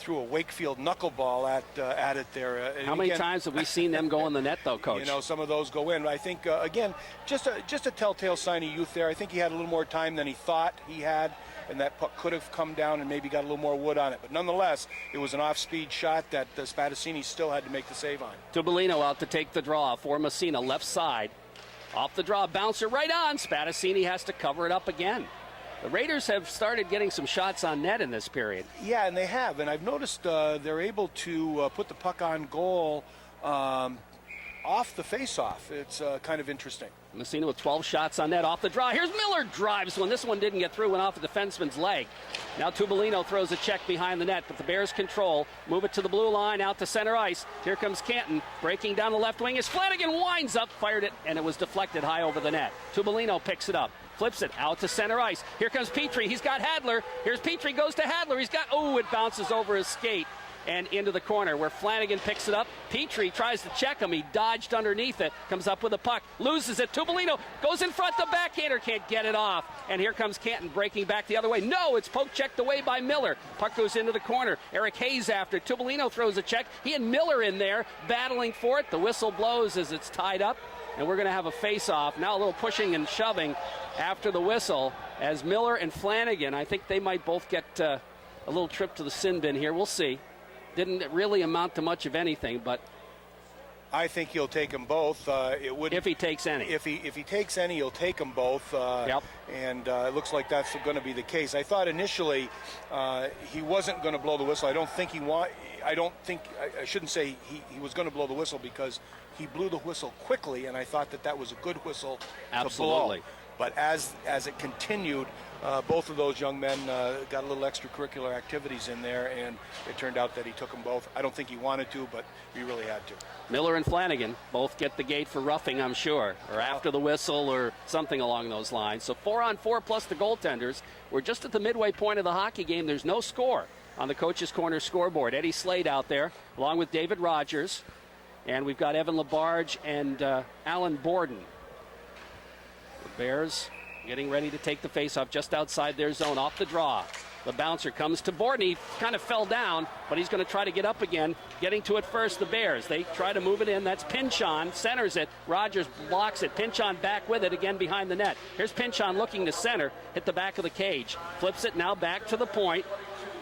Wakefield knuckleball at it there. How many times have we seen them go in the net, though, Coach? You know, some of those go in. I think, again, just a telltale sign of youth there. I think he had a little more time than he thought he had, and that puck could have come down and maybe got a little more wood on it. But nonetheless, it was an off-speed shot that Spadassini still had to make the save on. Tubolino out to take the draw for Massena, left side. Off the draw, bouncer right on. Spadassini has to cover it up again. The Raiders have started getting some shots on net in this period. Yeah, and they have. And I've noticed they're able to put the puck on goal off the face-off. It's kind of interesting. Massena with 12 shots on net off the draw. Here's Miller, drives one. This one didn't get through, went off the defenseman's leg. Now Tubolino throws a check behind the net, but the Bears control. Move it to the blue line, out to center ice. Here comes Canton, breaking down the left wing as Flanagan winds up, fired it, and it was deflected high over the net. Tubolino picks it up. Flips it out to center ice. Here comes Petrie. He's got Hadler. Here's Petrie, goes to Hadler. He's got, it bounces over his skate and into the corner where Flanagan picks it up. Petrie tries to check him. He dodged underneath it. Comes up with a puck. Loses it. Tubolino goes in front. The backhander can't get it off. And here comes Canton breaking back the other way. No, it's poke checked away by Miller. Puck goes into the corner. Eric Hayes after it. Tubolino throws a check. He and Miller in there battling for it. The whistle blows as it's tied up. And we're going to have a face-off. Now a little pushing and shoving after the whistle as Miller and Flanagan, I think they might both get a little trip to the sin bin here. We'll see. Didn't really amount to much of anything, but I think he'll take them both. It would if he takes any. If he takes any, he'll take them both. Yep. And it looks like that's going to be the case. I thought initially he wasn't going to blow the whistle. I shouldn't say he was going to blow the whistle because he blew the whistle quickly, and I thought that was a good whistle Absolutely. to blow. But as it continued, both of those young men got a little extracurricular activities in there, and it turned out that he took them both. I don't think he wanted to, but he really had to. Miller and Flanagan both get the gate for roughing, I'm sure, or after the whistle or something along those lines. So 4-on-4 plus the goaltenders. We're just at the midway point of the hockey game. There's no score on the Coach's Corner scoreboard. Eddie Slade out there, along with David Rogers. And we've got Evan Labarge and Alan Borden. The Bears getting ready to take the faceoff just outside their zone, off the draw. The bouncer comes to Borden. He kind of fell down, but he's going to try to get up again. Getting to it first, the Bears. They try to move it in. That's Pinchon. Centers it. Rogers blocks it. Pinchon back with it again behind the net. Here's Pinchon looking to center. Hit the back of the cage. Flips it now back to the point.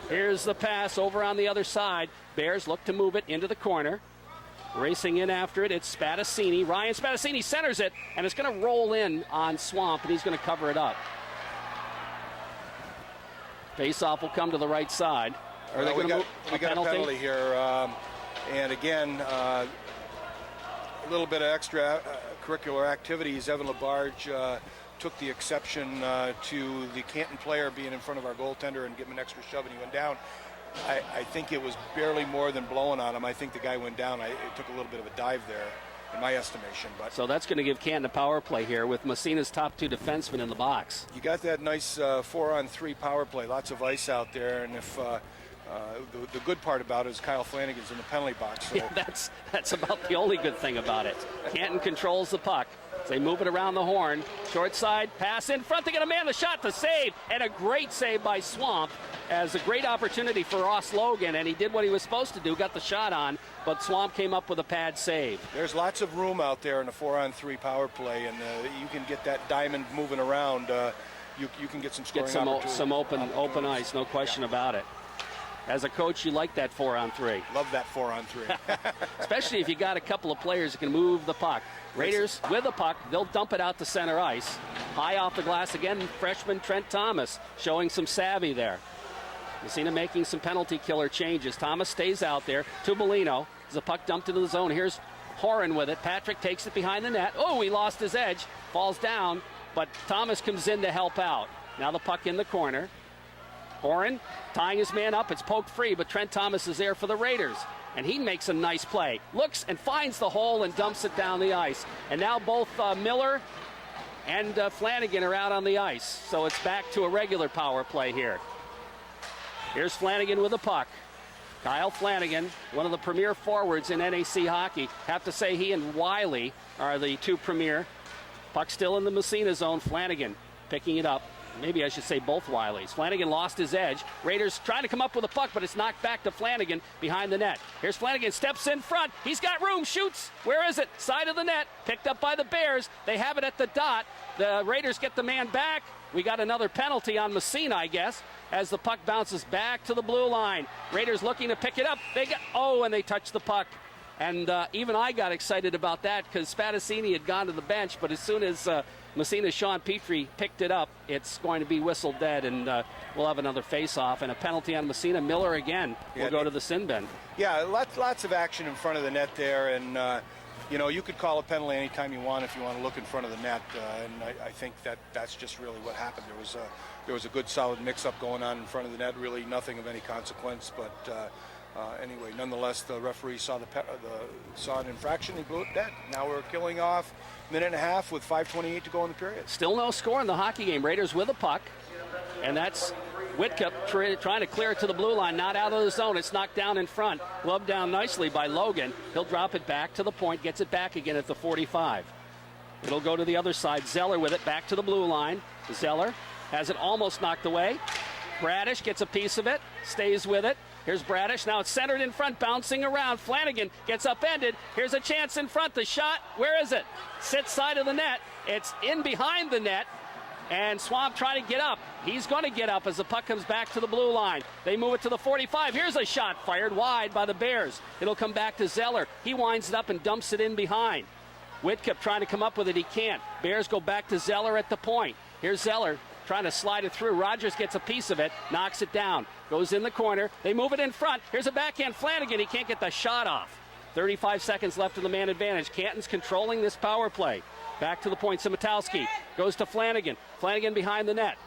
Here's the pass over on the other side. Bears look to move it into the corner. Racing in after it, it's Spadassini. Ryan Spadassini centers it, and it's going to roll in on Swamp, and he's going to cover it up. Face-off will come to the right side. Are they going to move a penalty here. And again, a little bit of extra curricular activities. Evan Labarge took the exception to the Canton player being in front of our goaltender and giving him an extra shove, and he went down. I think it was barely more than blowing on him. I think the guy went down. It took a little bit of a dive there. in my estimation. But so that's going to give Canton a power play here with Massena's top 2 defensemen in the box. you got that nice 4-on-3 power play, lots of ice out there, and if the good part about it is Kyle Flanagan's in the penalty box. So. Yeah, that's about the only good thing about it. Canton controls the puck. They move it around the horn. Short side, pass in front. They get a man the shot to save, and a great save by Swamp. As a great opportunity for Ross Logan, and he did what he was supposed to do, got the shot on, but Swamp came up with a pad save. There's lots of room out there in a 4-on-3 power play, and you can get that diamond moving around. You can get some scoring opportunities. Some open ice, no question about it. As a coach, you like that 4-on-3. Love that 4-on-3. Especially if you got a couple of players that can move the puck. Raiders with the puck, they'll dump it out to center ice. High off the glass again, freshman Trent Thomas showing some savvy there. Massena making some penalty killer changes. Thomas stays out there. Tubolino. There's a puck dumped into the zone. Here's Horan with it. Patrick takes it behind the net. Oh, he lost his edge. Falls down, but Thomas comes in to help out. Now the puck in the corner. Horan tying his man up. It's poked free, but Trent Thomas is there for the Raiders. And he makes a nice play. Looks and finds the hole and dumps it down the ice. And now both Miller and Flanagan are out on the ice. So it's back to a regular power play here. Here's Flanagan with the puck. Kyle Flanagan, one of the premier forwards in NAC hockey. Have to say he and Wiley are the 2 premier. Puck still in the Massena zone. Flanagan picking it up. Maybe I should say both Wileys. Flanagan lost his edge. Raiders trying to come up with a puck, but it's knocked back to Flanagan behind the net. Here's Flanagan, steps in front. He's got room, shoots. Where is it? Side of the net. Picked up by the Bears. They have it at the dot. The Raiders get the man back. We got another penalty on Massena, I guess, as the puck bounces back to the blue line. Raiders looking to pick it up. And they touch the puck. And even I got excited about that because Spadassini had gone to the bench, but as soon as Massena's Sean Petrie picked it up, it's going to be whistled dead, and we'll have another face-off and a penalty on Massena. Miller again will go to the sin bin. Yeah, lots of action in front of the net there, and you could call a penalty anytime you want if you want to look in front of the net, and I think that's just really what happened. There was a good solid mix-up going on in front of the net, really nothing of any consequence, but anyway, nonetheless, the referee saw an infraction. He blew it dead. Now we're killing off a minute and a half with 5:28 to go in the period. Still no score in the hockey game. Raiders with a puck, and that's Whitcup trying to clear it to the blue line. Not out of the zone. It's knocked down in front. Gloved down nicely by Logan. He'll drop it back to the point. Gets it back again at the 45. It'll go to the other side. Zeller with it back to the blue line. Zeller has it almost knocked away. Bradish gets a piece of it. Stays with it. Here's Bradish. Now it's centered in front, bouncing around. Flanagan gets upended. Here's a chance in front. The shot. Where is it? Sits side of the net. It's in behind the net. And Swamp trying to get up. He's going to get up as the puck comes back to the blue line. They move it to the 45. Here's a shot fired wide by the Bears. It'll come back to Zeller. He winds it up and dumps it in behind. Whitcup trying to come up with it. He can't. Bears go back to Zeller at the point. Here's Zeller trying to slide it through. Rogers gets a piece of it, knocks it down, goes in the corner. They move it in front. Here's a backhand. Flanagan, he can't get the shot off. 35 seconds left in the man advantage. Canton's controlling this power play. Back to the point, Simatowski goes to Flanagan. Flanagan behind the net.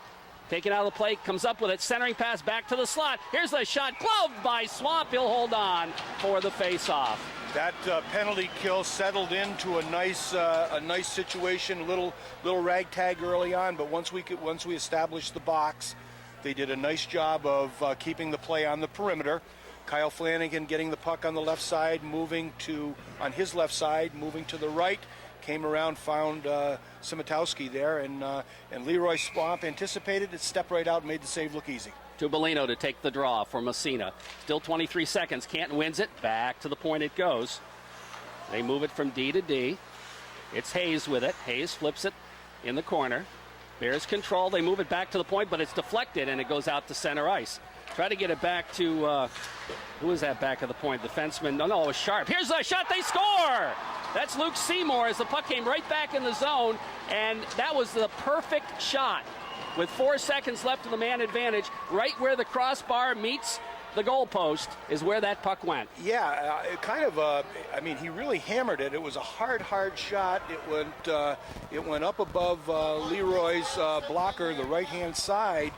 Taken out of the play, comes up with it, centering pass back to the slot. Here's the shot, gloved by Swamp. He'll hold on for the face-off. That penalty kill settled into a nice situation. Little ragtag early on, but once we established the box, they did a nice job of keeping the play on the perimeter. Kyle Flanagan getting the puck on the left side, on his left side, moving to the right. Came around, found Simatowski there, and Leroy Swamp anticipated it, stepped right out, and made the save look easy. Tubolino to take the draw for Massena. Still 23 seconds. Canton wins it. Back to the point it goes. They move it from D to D. It's Hayes with it. Hayes flips it in the corner. Bears control. They move it back to the point, but it's deflected, and it goes out to center ice. Try to get it back to, who was that back of the point? Defenseman. No, it was Sharp. Here's the shot. They score! That's Luke Seymour as the puck came right back in the zone, and that was the perfect shot. With 4 seconds left in the man advantage, right where the crossbar meets the goalpost is where that puck went. Yeah, he really hammered it. It was a hard shot. It went up above Leroy's blocker, the right-hand side.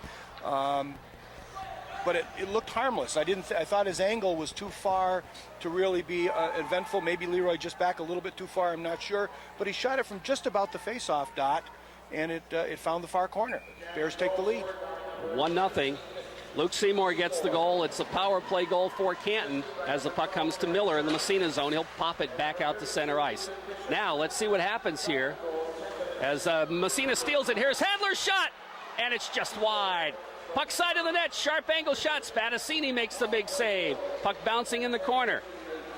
but it looked harmless. I thought his angle was too far to really be eventful. Maybe Leroy just back a little bit too far, I'm not sure. But he shot it from just about the face-off dot, and it found the far corner. Bears take the lead. 1-0. Luke Seymour gets the goal. It's a power play goal for Canton as the puck comes to Miller in the Massena zone. He'll pop it back out to center ice. Now let's see what happens here as Massena steals it. Here's Hadler's shot, and it's just wide. Puck side of the net, sharp angle shot. Spadassini makes the big save. Puck bouncing in the corner.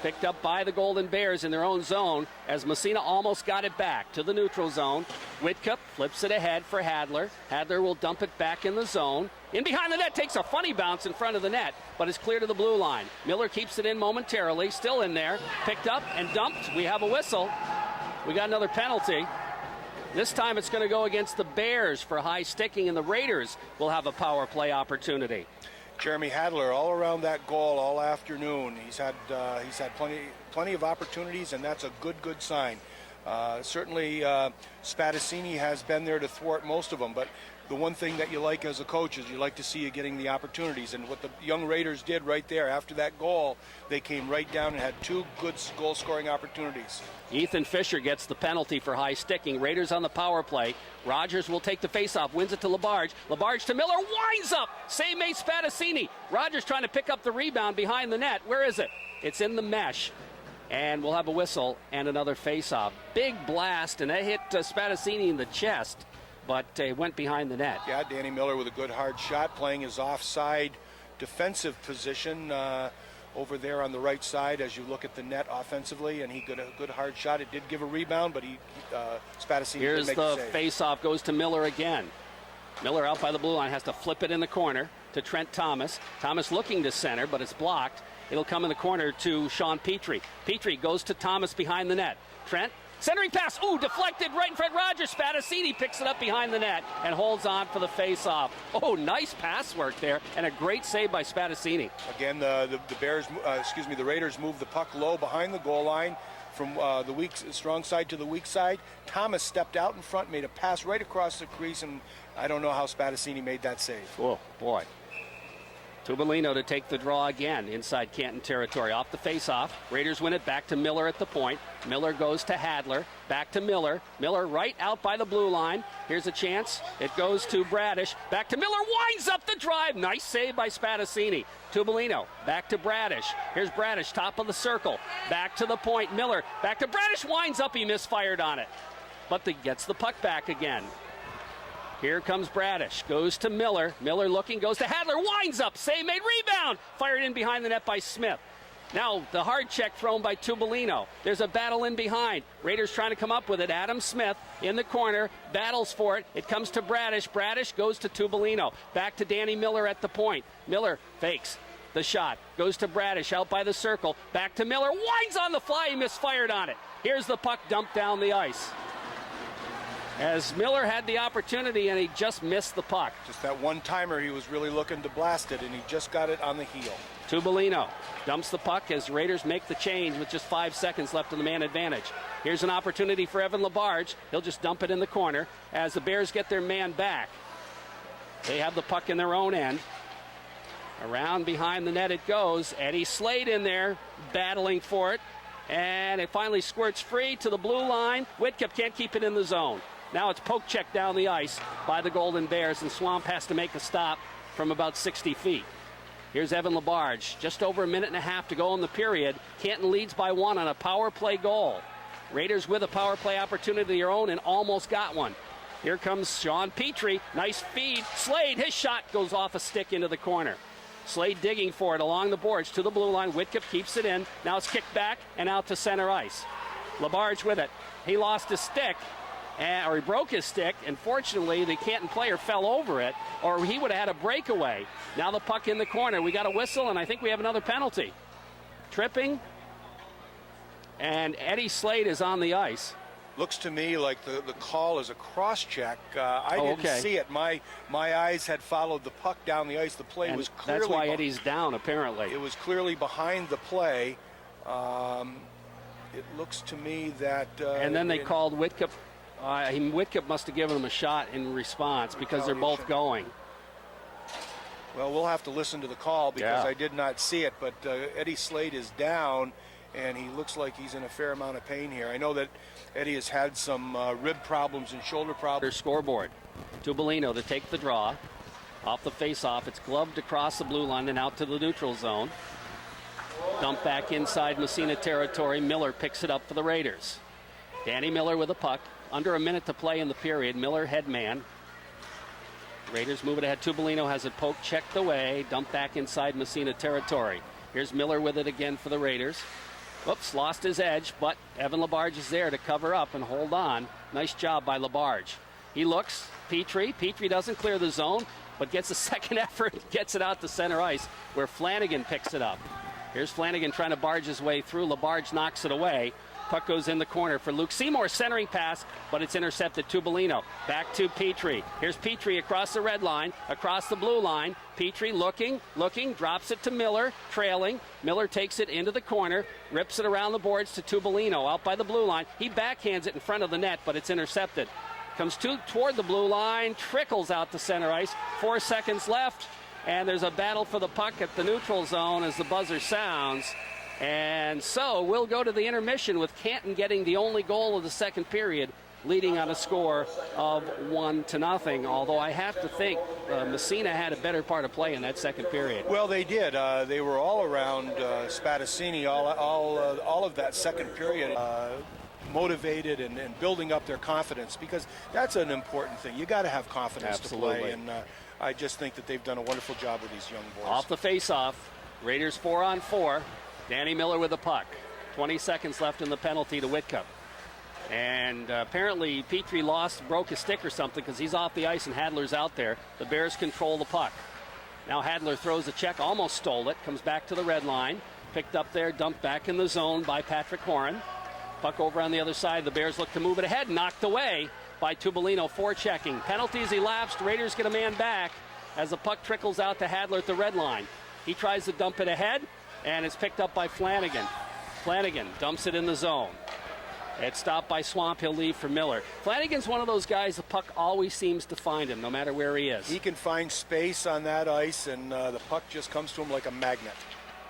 Picked up by the Golden Bears in their own zone as Massena almost got it back to the neutral zone. Whitcup flips it ahead for Hadler. Hadler will dump it back in the zone. In behind the net, takes a funny bounce in front of the net, but is clear to the blue line. Miller keeps it in momentarily, still in there. Picked up and dumped. We have a whistle. We got another penalty. This time it's going to go against the Bears for high sticking, and the Raiders will have a power play opportunity. Jeremy Hadler all around that goal all afternoon. He's had plenty of opportunities, and that's a good sign. Certainly Spadassini has been there to thwart most of them, but the one thing that you like as a coach is you like to see you getting the opportunities. And what the young Raiders did right there after that goal, they came right down and had two good goal-scoring opportunities. Ethan Fisher gets the penalty for high sticking. Raiders on the power play. Rogers will take the faceoff, wins it to Labarge. Labarge to Miller, winds up. Save made Spadassini. Rogers trying to pick up the rebound behind the net. Where is it? It's in the mesh. And we'll have a whistle and another faceoff. Big blast, and that hit Spadassini in the chest, but went behind the net. Yeah, Danny Miller with a good hard shot, playing his offside defensive position over there on the right side as you look at the net offensively, and he got a good hard shot. It did give a rebound, but Spadassini Here's did make the save. face-off, goes to Miller again. Miller out by the blue line, has to flip it in the corner to Trent Thomas. Thomas looking to center, but it's blocked. It'll come in the corner to Sean Petrie. Petrie goes to Thomas behind the net. Trent, centering pass. Ooh, deflected right in front. Rogers. Spadassini picks it up behind the net and holds on for the face-off. Oh, nice pass work there, and a great save by Spadassini. Again, the Raiders move the puck low behind the goal line from the strong side to the weak side. Thomas stepped out in front, made a pass right across the crease, and I don't know how Spadassini made that save. Oh, boy. Tubolino to take the draw again inside Canton territory. Off the face-off. Raiders win it back to Miller at the point. Miller goes to Hadler. Back to Miller. Miller right out by the blue line. Here's a chance. It goes to Bradish. Back to Miller. Winds up the drive. Nice save by Spadassini. Tubolino. Back to Bradish. Here's Bradish, top of the circle. Back to the point. Miller. Back to Bradish. Winds up. He misfired on it. But gets the puck back again. Here comes Bradish, goes to Miller. Miller looking, goes to Hadler, winds up, save made, rebound, fired in behind the net by Smith. Now the hard check thrown by Tubolino. There's a battle in behind. Raiders trying to come up with it. Adam Smith in the corner, battles for it. It comes to Bradish. Bradish goes to Tubolino. Back to Danny Miller at the point. Miller fakes the shot, goes to Bradish out by the circle. Back to Miller, winds on the fly, he misfired on it. Here's the puck dumped down the ice. As Miller had the opportunity and he just missed the puck. Just that one-timer, he was really looking to blast it, and he just got it on the heel. Tubolino dumps the puck as Raiders make the change with just 5 seconds left in the man advantage. Here's an opportunity for Evan Labarge. He'll just dump it in the corner as the Bears get their man back. They have the puck in their own end. Around behind the net it goes. Eddie Slade in there battling for it. And it finally squirts free to the blue line. Whitcup can't keep it in the zone. Now it's poke check down the ice by the Golden Bears, and Swamp has to make a stop from about 60 feet. Here's Evan Labarge. Just over a minute and a half to go in the period. Canton leads by 1 on a power play goal. Raiders with a power play opportunity of their own and almost got one. Here comes Sean Petrie. Nice feed. Slade, his shot goes off a stick into the corner. Slade digging for it along the boards to the blue line. Whitcup keeps it in. Now it's kicked back and out to center ice. Labarge with it. He lost his stick. Or he broke his stick, and fortunately the Canton player fell over it, or he would have had a breakaway. Now the puck in the corner. We got a whistle, and I think we have another penalty. Tripping, and Eddie Slade is on the ice. Looks to me like the call is a cross-check. I didn't see it. My eyes had followed the puck down the ice. The play was clearly... That's why Eddie's down, apparently. It was clearly behind the play. It looks to me that... and then they called Whitcup. Whitcup must have given him a shot in response because they're both going. Well, we'll have to listen to the call because Yeah. I did not see it, but Eddie Slade is down, and he looks like he's in a fair amount of pain here. I know that Eddie has had some rib problems and shoulder Their problems. scoreboard. Tubolino to take the draw. Off the face-off, it's gloved across the blue line and out to the neutral zone. Dump back inside Massena territory. Miller picks it up for the Raiders. Danny Miller with a puck. Under a minute to play in the period. Miller head man. Raiders move it ahead. Tubolino has it poked, checked away. Dump back inside Massena territory. Here's Miller with it again for the Raiders. Whoops, lost his edge, but Evan Labarge is there to cover up and hold on. Nice job by Labarge. He looks. Petrie. Petrie doesn't clear the zone, but gets a second effort, gets it out to center ice, where Flanagan picks it up. Here's Flanagan trying to barge his way through. Labarge knocks it away. Puck goes in the corner for Luke Seymour, centering pass, but it's intercepted. Tubolino back to Petrie. Here's Petrie across the red line, across the blue line. Petrie looking, drops it to Miller, trailing. Miller takes it into the corner, rips it around the boards to Tubolino, out by the blue line. He backhands it in front of the net, but it's intercepted. Comes toward the blue line, trickles out to center ice. 4 seconds left, and there's a battle for the puck at the neutral zone as the buzzer sounds. And so we'll go to the intermission with Canton getting the only goal of the second period, leading on a score of 1-0. Although I have to think Massena had a better part of play in that second period. Well, they did. They were all around Spadaccini all of that second period. Motivated and building up their confidence, because that's an important thing. You got to have confidence Absolutely. to play, and I just think that they've done a wonderful job with these young boys. Off the face-off, Raiders 4-on-4. Danny Miller with the puck. 20 seconds left in the penalty to Whitcup. And apparently Petrie broke his stick or something, because he's off the ice and Hadler's out there. The Bears control the puck. Now Hadler throws a check, almost stole it, comes back to the red line. Picked up there, dumped back in the zone by Patrick Horan. Puck over on the other side. The Bears look to move it ahead. Knocked away by Tubolino, forechecking. Penalties elapsed. Raiders get a man back as the puck trickles out to Hadler at the red line. He tries to dump it ahead, and it's picked up by Flanagan. Flanagan dumps it in the zone. It's stopped by Swamp. He'll leave for Miller. Flanagan's one of those guys, the puck always seems to find him, no matter where he is. He can find space on that ice, and the puck just comes to him like a magnet.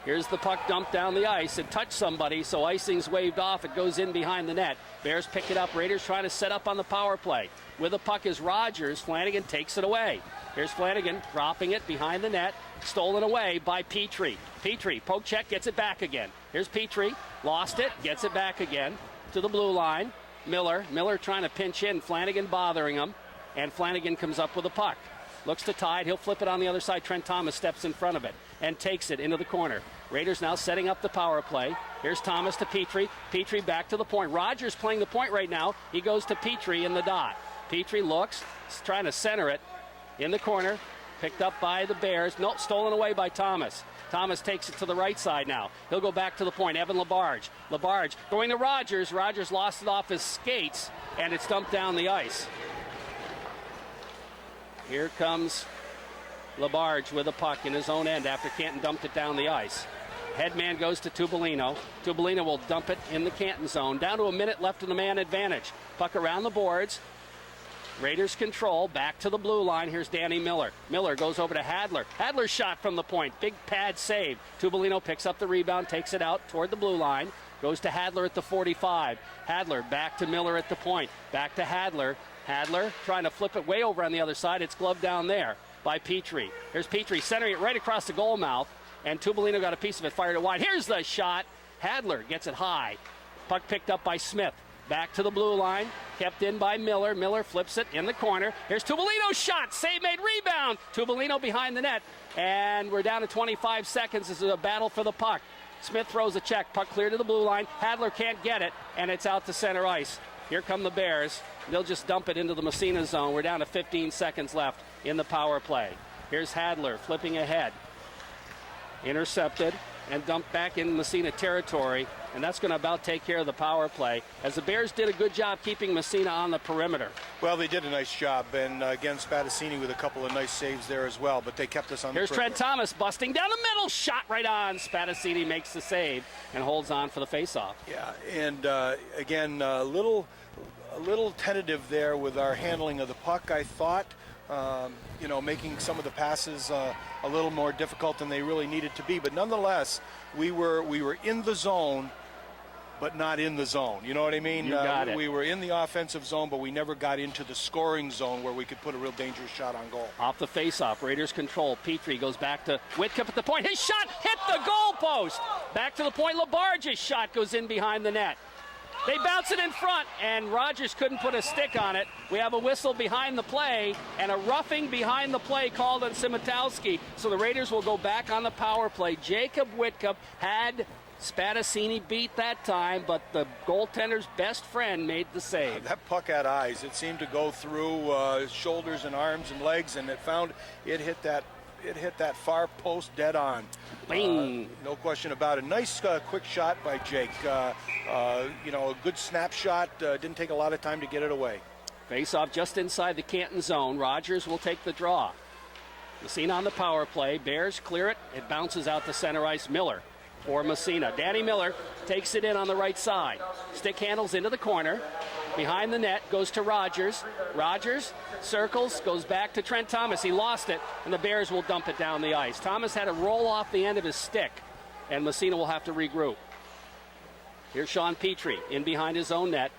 Here's the puck dumped down the ice. It touched somebody, so icing's waved off. It goes in behind the net. Bears pick it up. Raiders trying to set up on the power play. With the puck is Rogers. Flanagan takes it away. Here's Flanagan dropping it behind the net. Stolen away by Petrie. Petrie, poke check, gets it back again. Here's Petrie. Lost it, gets it back again to the blue line. Miller trying to pinch in. Flanagan bothering him. And Flanagan comes up with the puck. Looks to Tide. He'll flip it on the other side. Trent Thomas steps in front of it and takes it into the corner. Raiders now setting up the power play. Here's Thomas to Petrie. Petrie back to the point. Rogers playing the point right now. He goes to Petrie in the dot. Petrie looks, trying to center it in the corner. Picked up by the Bears. No, stolen away by Thomas. Thomas takes it to the right side now. He'll go back to the point. Evan Labarge. Labarge going to Rogers. Rogers lost it off his skates, and it's dumped down the ice. Here comes Labarge with a puck in his own end after Canton dumped it down the ice. Headman goes to Tubolino. Tubolino will dump it in the Canton zone. Down to a minute left in the man advantage. Puck around the boards. Raiders control. Back to the blue line. Here's Danny Miller. Miller goes over to Hadler. Hadler's shot from the point. Big pad save. Tubolino picks up the rebound, takes it out toward the blue line. Goes to Hadler at the 45. Hadler back to Miller at the point. Back to Hadler. Hadler trying to flip it way over on the other side. It's gloved down there by Petrie. Here's Petrie centering it right across the goal mouth. And Tubolino got a piece of it, fired it wide. Here's the shot. Hadler gets it high. Puck picked up by Smith. Back to the blue line. Kept in by Miller. Miller flips it in the corner. Here's Tubolino's shot. Save made, rebound. Tubolino behind the net. And we're down to 25 seconds. This is a battle for the puck. Smith throws a check. Puck clear to the blue line. Hadler can't get it. And it's out to center ice. Here come the Bears. They'll just dump it into the Massena zone. We're down to 15 seconds left in the power play. Here's Hadler flipping ahead. Intercepted and dumped back in Massena territory. And that's going to about take care of the power play, as the Bears did a good job keeping Massena on the perimeter. Well, they did a nice job, and again, Spadaccini with a couple of nice saves there as well, but they kept us on the perimeter. Here's Trent Thomas busting down the middle, shot right on. Spadaccini makes the save and holds on for the faceoff. Yeah, and again, a little tentative there with our handling of the puck, I thought. making some of the passes a little more difficult than they really needed to be. But nonetheless, we were in the zone, but not in the zone. You know what I mean? You got it. We were in the offensive zone, but we never got into the scoring zone where we could put a real dangerous shot on goal. Off the face-off, Raiders control. Petrie goes back to Whitcup at the point. His shot hit the goal post. Back to the point. Labarge's shot goes in behind the net. They bounce it in front, and Rogers couldn't put a stick on it. We have a whistle behind the play and a roughing behind the play called on Simitowski. So the Raiders will go back on the power play. Jacob Whitcup had Spadassini beat that time, but the goaltender's best friend made the save. That puck had eyes. It seemed to go through shoulders and arms and legs, and it hit that far post dead on. Bing. No question about it. Nice quick shot by Jake. A good snapshot. Didn't take a lot of time to get it away. Face-off just inside the Canton zone. Rogers will take the draw. Massena on the power play. Bears clear it. It bounces out to center ice. Miller for Massena. Danny Miller takes it in on the right side. Stick handles into the corner. Behind the net goes to Rogers. Rogers circles, goes back to Trent Thomas. He lost it, and the Bears will dump it down the ice. Thomas had to roll off the end of his stick, and Massena will have to regroup. Here's Sean Petrie in behind his own net.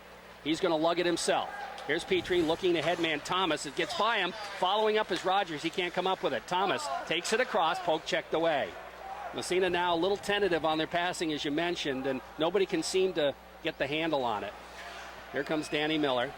He's going to lug it himself. Here's Petrie looking to headman Thomas. It gets by him. Following up is Rogers. He can't come up with it. Thomas takes it across, poke checked away. Massena now a little tentative on their passing, as you mentioned, and nobody can seem to get the handle on it. Here comes Danny Miller.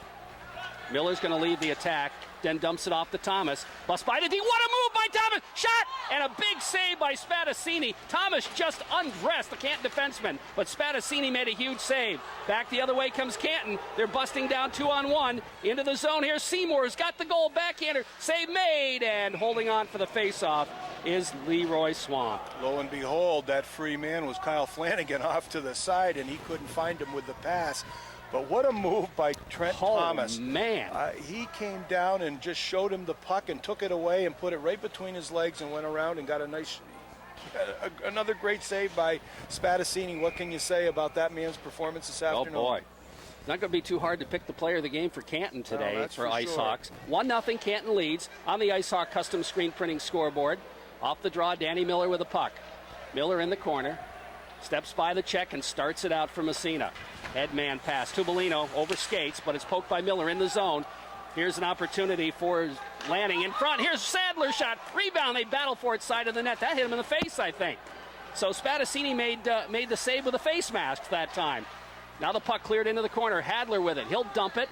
Miller's going to lead the attack, then dumps it off to Thomas. Bust by the D. What a move by Thomas! Shot! And a big save by Spadassini. Thomas just undressed the Canton defenseman, but Spadassini made a huge save. Back the other way comes Canton. They're busting down 2-on-1 into the zone. Here's Seymour's got the goal, backhander. Save made, and holding on for the faceoff is Leroy Swamp. Lo and behold, that free man was Kyle Flanagan off to the side, and he couldn't find him with the pass. But what a move by Trent Thomas. Man. He came down and just showed him the puck and took it away and put it right between his legs and went around and got another great save by Spadassini. What can you say about that man's performance this afternoon? Oh, boy. It's not going to be too hard to pick the player of the game for Canton today for IceHawks. Sure. 1-0 Canton leads on the IceHawk custom screen printing scoreboard. Off the draw, Danny Miller with a puck. Miller in the corner. Steps by the check and starts it out for Massena. Headman pass. Tubolino over skates, but it's poked by Miller in the zone. Here's an opportunity for Lanning in front. Here's Sadler's shot. Rebound. They battle for it side of the net. That hit him in the face, I think. So Spadassini made the save with a face mask that time. Now the puck cleared into the corner. Hadler with it. He'll dump it.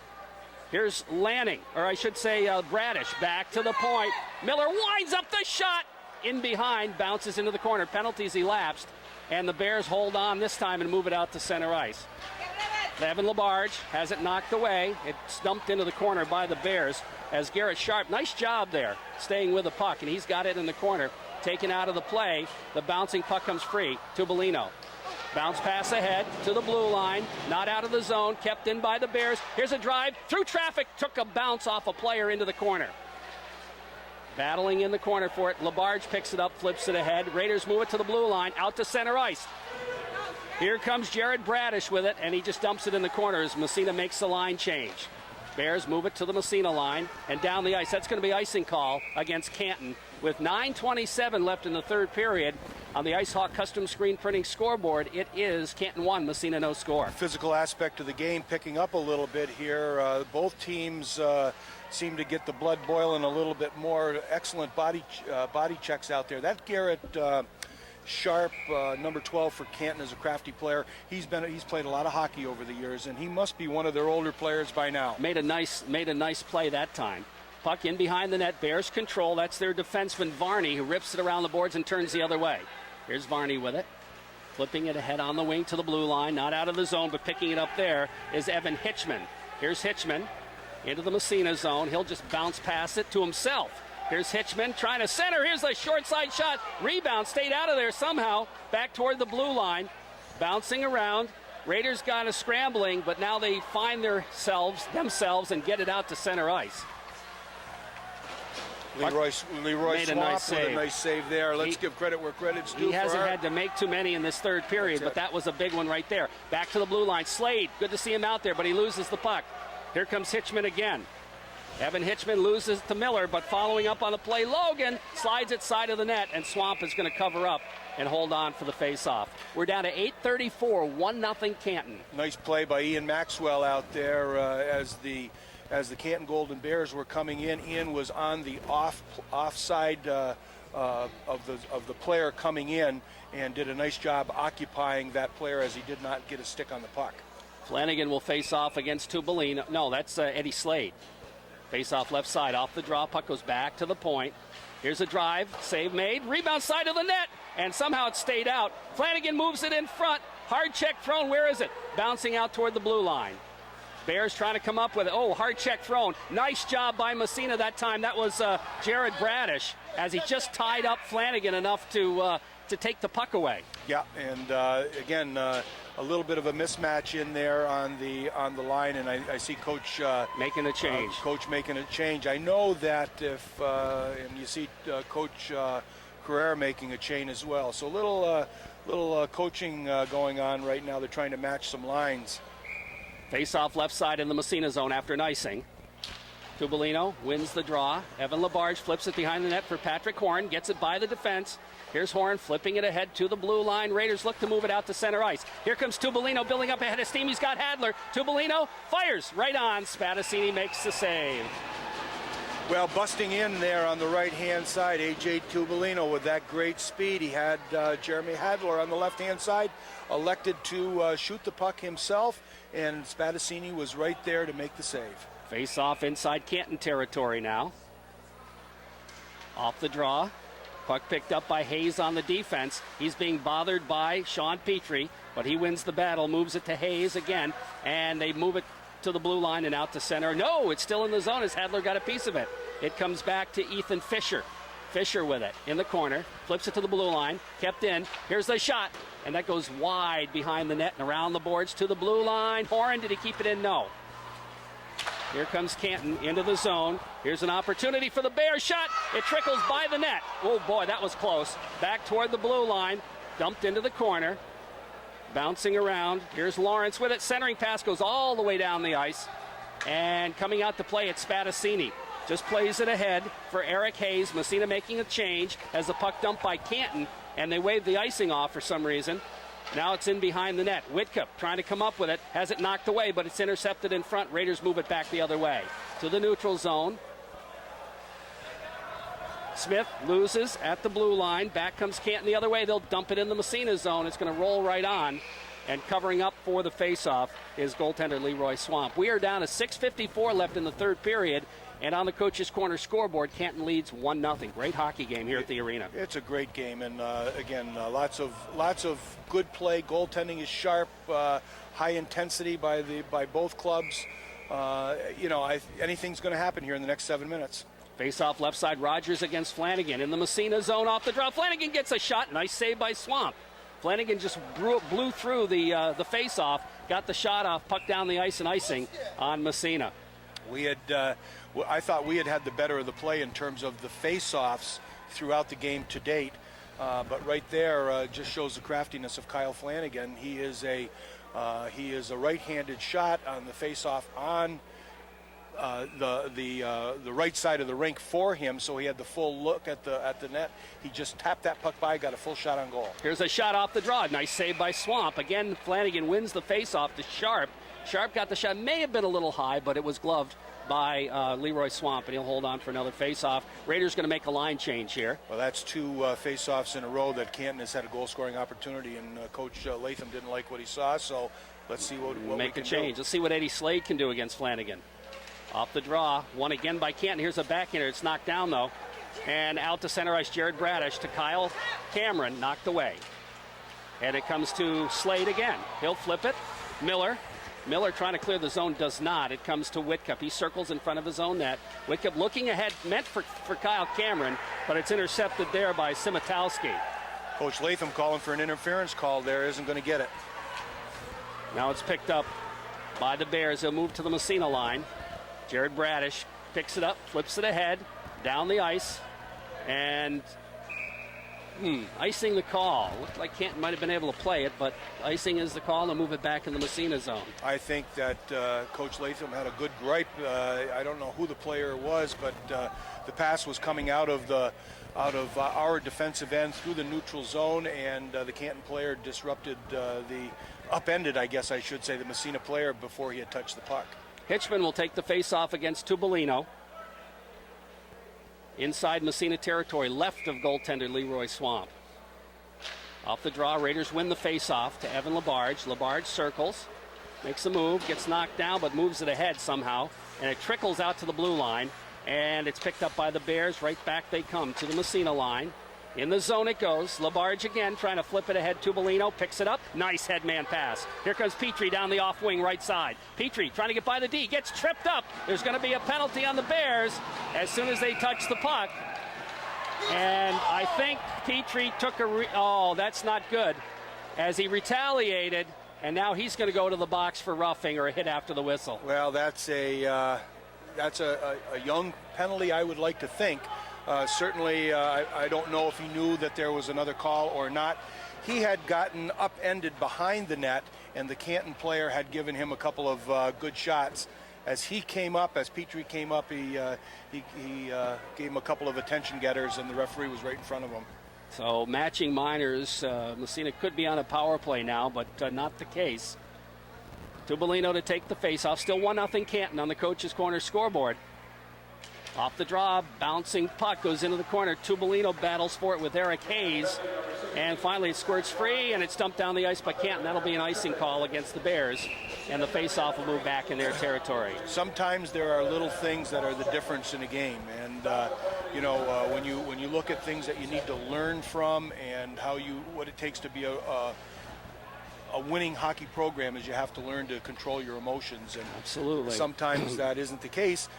Here's Lanning, or I should say Bradish, back to the point. Miller winds up the shot. In behind, bounces into the corner. Penalties elapsed. And the Bears hold on this time and move it out to center ice. Evan Labarge has it knocked away. It's dumped into the corner by the Bears as Garrett Sharp, nice job there, staying with the puck, and he's got it in the corner. Taken out of the play, the bouncing puck comes free. Tubolino. Bounce pass ahead to the blue line, not out of the zone, kept in by the Bears. Here's a drive, through traffic, took a bounce off a player into the corner. Battling in the corner for it. Labarge picks it up, flips it ahead. Raiders move it to the blue line, out to center ice. Here comes Jared Bradish with it, and he just dumps it in the corner as Massena makes the line change. Bears move it to the Massena line and down the ice. That's going to be icing call against Canton with 9:27 left in the third period. On the IceHawk custom screen printing scoreboard, it is Canton 1, Massena no score. Physical aspect of the game picking up a little bit here. Both teams seem to get the blood boiling a little bit more. Excellent body checks out there. That Garrett Sharp, number 12 for Canton, is a crafty player. He's played a lot of hockey over the years, and he must be one of their older players by now. Made a nice play that time. Puck in behind the net. Bears control. That's their defenseman Varney, who rips it around the boards and turns the other way. Here's Varney with it. Flipping it ahead on the wing to the blue line. Not out of the zone, but picking it up there is Evan Hitchman. Here's Hitchman into the Massena zone. He'll just bounce past it to himself. Here's Hitchman trying to center. Here's a short side shot. Rebound, stayed out of there somehow. Back toward the blue line. Bouncing around. Raiders got a scrambling, but now they find themselves and get it out to center ice. Leroy Swamp a nice with a nice save there. Let's give credit where credit's due. He hasn't had to make too many in this third period, but that was a big one right there. Back to the blue line. Slade, good to see him out there, but he loses the puck. Here comes Hitchman again. Evan Hitchman loses to Miller, but following up on the play, Logan slides it side of the net, and Swamp is going to cover up and hold on for the face-off. We're down to 8:34, 1-0 Canton. Nice play by Ian Maxwell out there as the Canton Golden Bears were coming in. Ian was on the offside of the player coming in and did a nice job occupying that player as he did not get a stick on the puck. Flanagan will face off against Tubolino. No, that's Eddie Slade. Face off left side, off the draw, puck goes back to the point. Here's a drive, save made, rebound side of the net, and somehow it stayed out. Flanagan moves it in front, hard check thrown, where is it? Bouncing out toward the blue line. Bears trying to come up with it. Oh, hard check thrown. Nice job by Massena that time. That was Jared Bradish as he just tied up Flanagan enough to take the puck away. Yeah, and again, a little bit of a mismatch in there on the line, and I see Coach making a change. Coach making a change. I know that if and you see Coach Carrera making a change as well. So little coaching going on right now. They're trying to match some lines. Face off left side in the Massena zone after an icing. Tubolino wins the draw. Evan Labarge flips it behind the net for Patrick Horn. Gets it by the defense. Here's Horn flipping it ahead to the blue line. Raiders look to move it out to center ice. Here comes Tubolino building up ahead of steam. He's got Hadler. Tubolino fires right on. Spadassini makes the save. Well, busting in there on the right-hand side, A.J. Tubolino with that great speed. He had Jeremy Hadler on the left-hand side, elected to shoot the puck himself, and Spadassini was right there to make the save. Face off inside Canton territory now. Off the draw. Puck picked up by Hayes on the defense. He's being bothered by Sean Petrie, but he wins the battle, moves it to Hayes again, and they move it to the blue line and out to center. No, it's still in the zone as Hadler got a piece of it. It comes back to Ethan Fisher. Fisher with it in the corner, flips it to the blue line, kept in. Here's the shot, and that goes wide behind the net and around the boards to the blue line. Horan, did he keep it in? No. Here comes Canton into the zone. Here's an opportunity for the Bears. Shot. It trickles by the net. Oh, boy, that was close. Back toward the blue line. Dumped into the corner. Bouncing around. Here's Lawrence with it. Centering pass goes all the way down the ice. And coming out to play, it's Spadassini. Just plays it ahead for Eric Hayes. Massena making a change as the puck dumped by Canton. And they wave the icing off for some reason. Now it's in behind the net. Whitcup trying to come up with it. Has it knocked away, but it's intercepted in front. Raiders move it back the other way to the neutral zone. Smith loses at the blue line. Back comes Canton the other way. They'll dump it in the Massena zone. It's going to roll right on. And covering up for the faceoff is goaltender Leroy Swamp. We are down to 6:54 left in the third period. And on the Coach's Corner scoreboard, Canton leads 1-0. Great hockey game here at the arena. It's a great game, and again, lots of good play. Goaltending is sharp, high intensity by both clubs. Anything's going to happen here in the next 7 minutes. Face off left side, Rogers against Flanagan in the Massena zone off the draw. Flanagan gets a shot. Nice save by Swamp. Flanagan just blew through the face off, got the shot off, puck down the ice and icing on Massena. I thought we had the better of the play in terms of the face-offs throughout the game to date. But right there just shows the craftiness of Kyle Flanagan. He is a right-handed shot on the face-off on the right side of the rink for him, so he had the full look at the net. He just tapped that puck by, got a full shot on goal. Here's a shot off the draw. Nice save by Swamp. Again, Flanagan wins the face-off to Sharp. Sharp got the shot. May have been a little high, but it was gloved by Leroy Swamp, and he'll hold on for another face-off. Raiders going to make a line change here. Well, that's two face-offs in a row that Canton has had a goal-scoring opportunity, and Coach Latham didn't like what he saw, so let's see what we can change. do. Let's see what Eddie Slade can do against Flanagan. Off the draw, one again by Canton. Here's a backhander. It's knocked down, though. And out to center ice, Jared Bradish to Kyle Cameron, knocked away. And it comes to Slade again. He'll flip it. Miller trying to clear the zone, does not. It comes to Whitcup. He circles in front of his own net. Whitcup looking ahead, meant for Kyle Cameron, but it's intercepted there by Simitowski. Coach Latham calling for an interference call there, isn't going to get it. Now it's picked up by the Bears. They'll move to the Massena line. Jared Bradish picks it up, flips it ahead, down the ice, and Icing the call. Looked like Canton might have been able to play it, but icing is the call and move it back in the Massena zone. I think that Coach Latham had a good gripe. I don't know who the player was, but the pass was coming out of our defensive end through the neutral zone, and the Canton player disrupted upended, I guess I should say, the Massena player before he had touched the puck. Hitchman will take the face-off against Tubolino. Inside Massena territory, left of goaltender Leroy Swamp. Off the draw, Raiders win the face-off to Evan Labarge. Labarge circles, makes a move, gets knocked down, but moves it ahead somehow, and it trickles out to the blue line, and it's picked up by the Bears. Right back they come to the Massena line. In the zone it goes. Labarge again trying to flip it ahead. Tubolino picks it up. Nice headman pass. Here comes Petrie down the off wing right side. Petrie trying to get by the D. Gets tripped up. There's going to be a penalty on the Bears as soon as they touch the puck. And I think Petrie took oh, that's not good. As he retaliated, and now he's going to go to the box for roughing or a hit after the whistle. Well, that's a young penalty, I would like to think. Certainly, I don't know if he knew that there was another call or not. He had gotten upended behind the net, and the Canton player had given him a couple of good shots. As he came up, as Petrie came up, he gave him a couple of attention getters, and the referee was right in front of him. So matching minors, Massena could be on a power play now, but not the case. Tubolino to take the face-off. Still 1-0 Canton on the coach's corner scoreboard. Off the draw, bouncing puck goes into the corner. Tubolino battles for it with Eric Hayes. And finally it squirts free, and it's dumped down the ice by Canton. That'll be an icing call against the Bears, and the face-off will move back in their territory. Sometimes there are little things that are the difference in a game. And, when you look at things that you need to learn from and what it takes to be a winning hockey program is you have to learn to control your emotions, and absolutely sometimes that isn't the case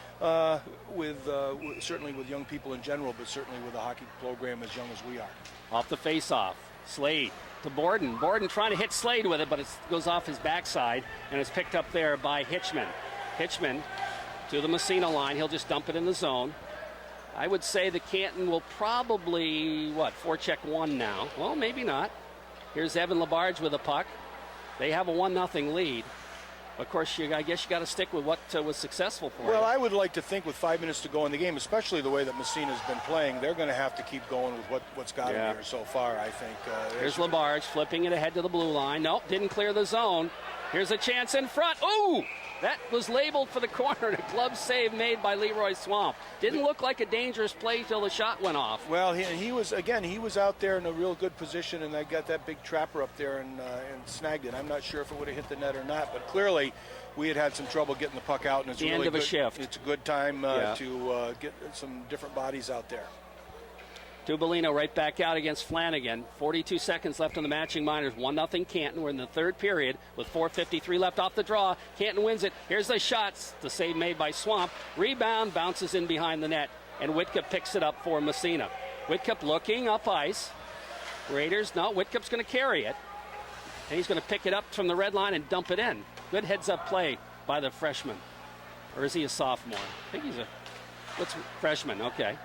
certainly with young people in general, but certainly with a hockey program as young as we are. Off the face-off, Slade to Borden. Borden trying to hit Slade with it, but it goes off his backside, and it's picked up there by Hitchman. Hitchman to the Massena line. He'll just dump it in the zone. I would say the Canton will probably, forecheck one now. Well, maybe not. Here's Evan Labarge with a puck. They have a 1-0 lead. Of course, I guess you got to stick with what was successful for them. Well, I would like to think with 5 minutes to go in the game, especially the way that Massena's been playing, they're going to have to keep going with what's got them here so far, I think. Here's Labarge flipping it ahead to the blue line. Nope, didn't clear the zone. Here's a chance in front. Ooh! That was labeled for the corner. A glove save made by Leroy Swamp. Didn't look like a dangerous play till the shot went off. Well, he was out there in a real good position, and they got that big trapper up there and snagged it. I'm not sure if it would have hit the net or not, but clearly we had some trouble getting the puck out, and it's the really end of good. A shift. It's a good time to get some different bodies out there. Tubolino right back out against Flanagan. 42 seconds left on the matching minors. 1-0 Canton. We're in the third period with 4:53 left off the draw. Canton wins it. Here's the shots. The save made by Swamp. Rebound bounces in behind the net, and Whitcup picks it up for Massena. Whitcup looking up ice. Raiders, no, Whitcup's going to carry it. And he's going to pick it up from the red line and dump it in. Good heads-up play by the freshman. Or is he a sophomore? I think he's a freshman. Okay.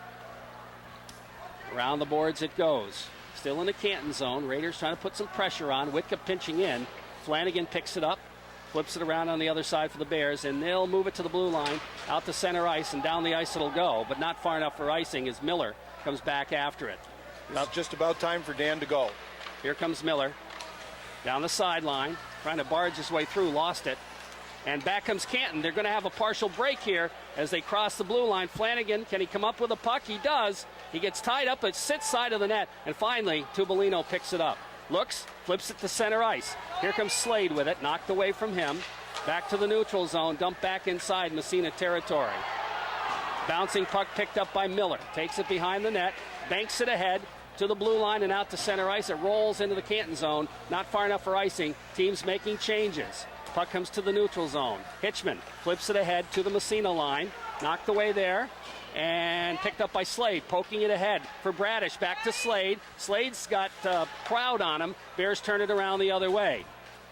Around the boards it goes. Still in the Canton zone. Raiders trying to put some pressure on. Whitcup pinching in. Flanagan picks it up, flips it around on the other side for the Bears, and they'll move it to the blue line, out to center ice, and down the ice it'll go, but not far enough for icing as Miller comes back after it. It's just about time for Dan to go. Here comes Miller. Down the sideline, trying to barge his way through, lost it. And back comes Canton. They're going to have a partial break here as they cross the blue line. Flanagan, can he come up with a puck? He does. He gets tied up, but sits side of the net. And finally, Tubolino picks it up. Looks, flips it to center ice. Here comes Slade with it, knocked away from him. Back to the neutral zone, dumped back inside Massena territory. Bouncing puck picked up by Miller. Takes it behind the net, banks it ahead to the blue line and out to center ice. It rolls into the Canton zone. Not far enough for icing. Teams making changes. Puck comes to the neutral zone. Hitchman flips it ahead to the Massena line. Knocked away there. And picked up by Slade. Poking it ahead for Bradish. Back to Slade. Slade's got crowd on him. Bears turn it around the other way.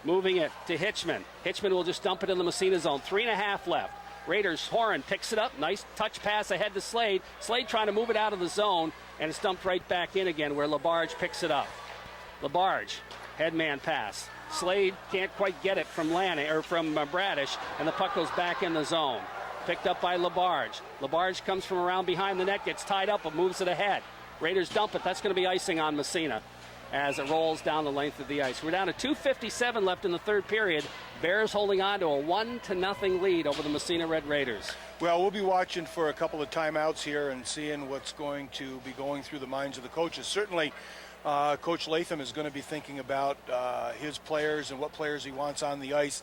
Moving it to Hitchman. Hitchman will just dump it in the Massena zone. 3.5 left. Raiders, Horan picks it up. Nice touch pass ahead to Slade. Slade trying to move it out of the zone, and it's dumped right back in again where LaBarge picks it up. LaBarge, headman pass. Slade can't quite get it from Bradish, and the puck goes back in the zone. Picked up by LaBarge. LaBarge comes from around behind the net, gets tied up, but moves it ahead. Raiders dump it. That's going to be icing on Massena as it rolls down the length of the ice. We're down to 2:57 left in the third period. Bears holding on to a 1-0 lead over the Massena Red Raiders. Well, we'll be watching for a couple of timeouts here and seeing what's going to be going through the minds of the coaches. Certainly, Coach Latham is going to be thinking about his players and what players he wants on the ice.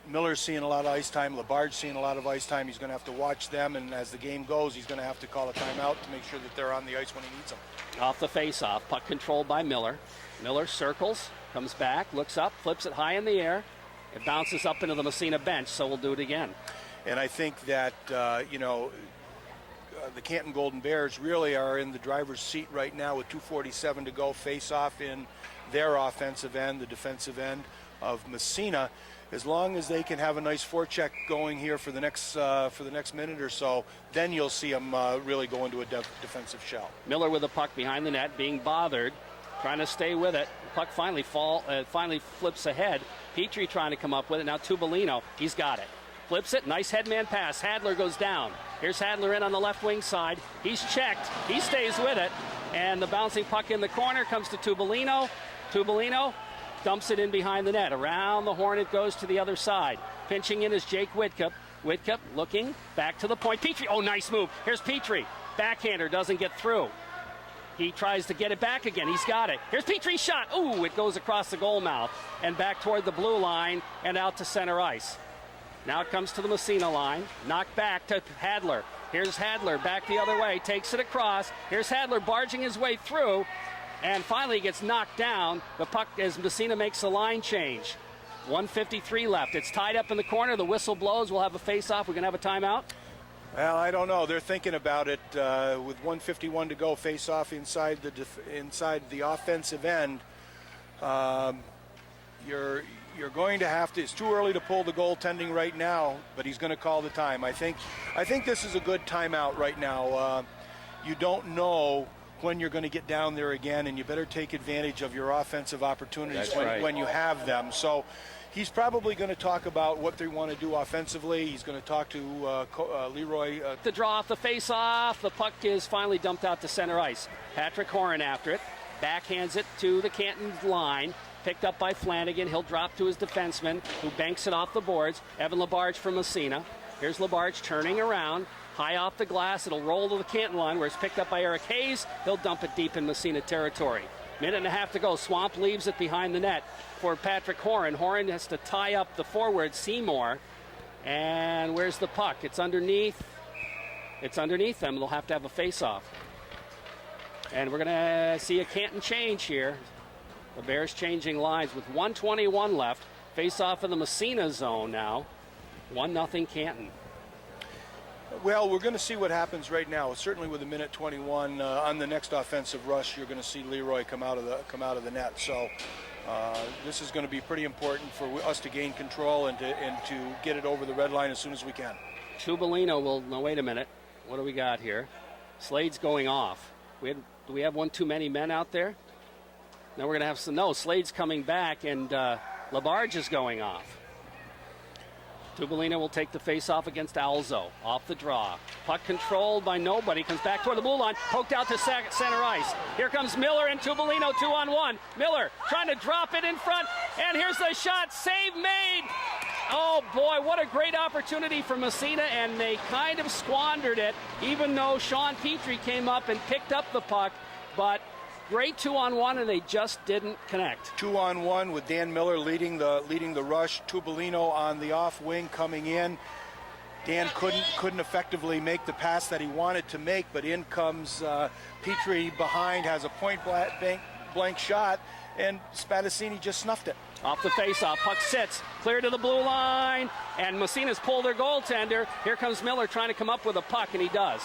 Miller's seeing a lot of ice time. LaBarge seeing a lot of ice time. He's going to have to watch them, and as the game goes, he's going to have to call a timeout to make sure that they're on the ice when he needs them. Off the face-off, puck controlled by Miller. Miller circles, comes back, looks up, flips it high in the air. It bounces up into the Massena bench, so we'll do it again. And I think that, the Canton Golden Bears really are in the driver's seat right now with 2:47 to go, face-off in their offensive end, the defensive end of Massena. As long as they can have a nice forecheck going here for the next minute or so, then you'll see them really go into a defensive shell. Miller with the puck behind the net, being bothered, trying to stay with it. The puck finally flips ahead. Petrie trying to come up with it. Now Tubolino, he's got it. Flips it, nice headman pass. Hadler goes down. Here's Hadler in on the left wing side. He's checked, he stays with it. And the bouncing puck in the corner comes to Tubolino. Tubolino dumps it in behind the net. Around the horn it goes to the other side. Pinching in is Jake Whitcup. Whitcup looking back to the point. Petrie, oh, nice move. Here's Petrie. Backhander doesn't get through. He tries to get it back again. He's got it. Here's Petrie's shot. Ooh, it goes across the goal mouth and back toward the blue line and out to center ice. Now it comes to the Massena line. Knocked back to Hadler. Here's Hadler back the other way. Takes it across. Here's Hadler barging his way through. And finally gets knocked down. The puck as Massena makes a line change. 1:53 left. It's tied up in the corner. The whistle blows. We'll have a face-off. We're going to have a timeout. Well, I don't know. They're thinking about it with 1:51 to go. Face-off inside the offensive end. You're going to have to. It's too early to pull the goaltending right now, but he's going to call the time. I think this is a good timeout right now. You don't know when you're going to get down there again, and you better take advantage of your offensive opportunities when you have them. So he's probably going to talk about what they want to do offensively. He's going to talk to Leroy. To draw off the face-off, the puck is finally dumped out to center ice. Patrick Horan after it, backhands it to the Canton line. Picked up by Flanagan. He'll drop to his defenseman, who banks it off the boards. Evan LaBarge from Massena. Here's LaBarge turning around. High off the glass, it'll roll to the Canton line where it's picked up by Eric Hayes. He'll dump it deep in Massena territory. Minute and a half to go. Swamp leaves it behind the net for Patrick Horan. Horan has to tie up the forward, Seymour. And where's the puck? It's underneath. It's underneath them. They'll have to have a face-off. And we're going to see a Canton change here. The Bears changing lines with 1:21 left. Face-off in the Massena zone now. 1-0 Canton. Well, we're going to see what happens right now. Certainly with a minute 21 on the next offensive rush, you're going to see Leroy come out of the net. So this is going to be pretty important for us to gain control and to get it over the red line as soon as we can. Tubolino will. No, wait a minute. What do we got here? Slade's going off. Do we have one too many men out there? Now we're going to have some. No, Slade's coming back, and LaBarge is going off. Tubolino will take the face-off against Alzo. Off the draw. Puck controlled by nobody. Comes back toward the blue line. Poked out to center ice. Here comes Miller and Tubolino 2-on-1. Miller trying to drop it in front. And here's the shot. Save made. Oh, boy, what a great opportunity for Massena. And they kind of squandered it, even though Sean Petrie came up and picked up the puck. But great 2-on-1, and they just didn't connect. 2-on-1 with Dan Miller leading the rush. Tubolino on the off wing coming in. Dan couldn't effectively make the pass that he wanted to make, but in comes Petrie behind, has a point blank shot, and Spadassini just snuffed it. Off the face-off, puck sits, clear to the blue line, and Massena's pulled their goaltender. Here comes Miller trying to come up with a puck, and he does.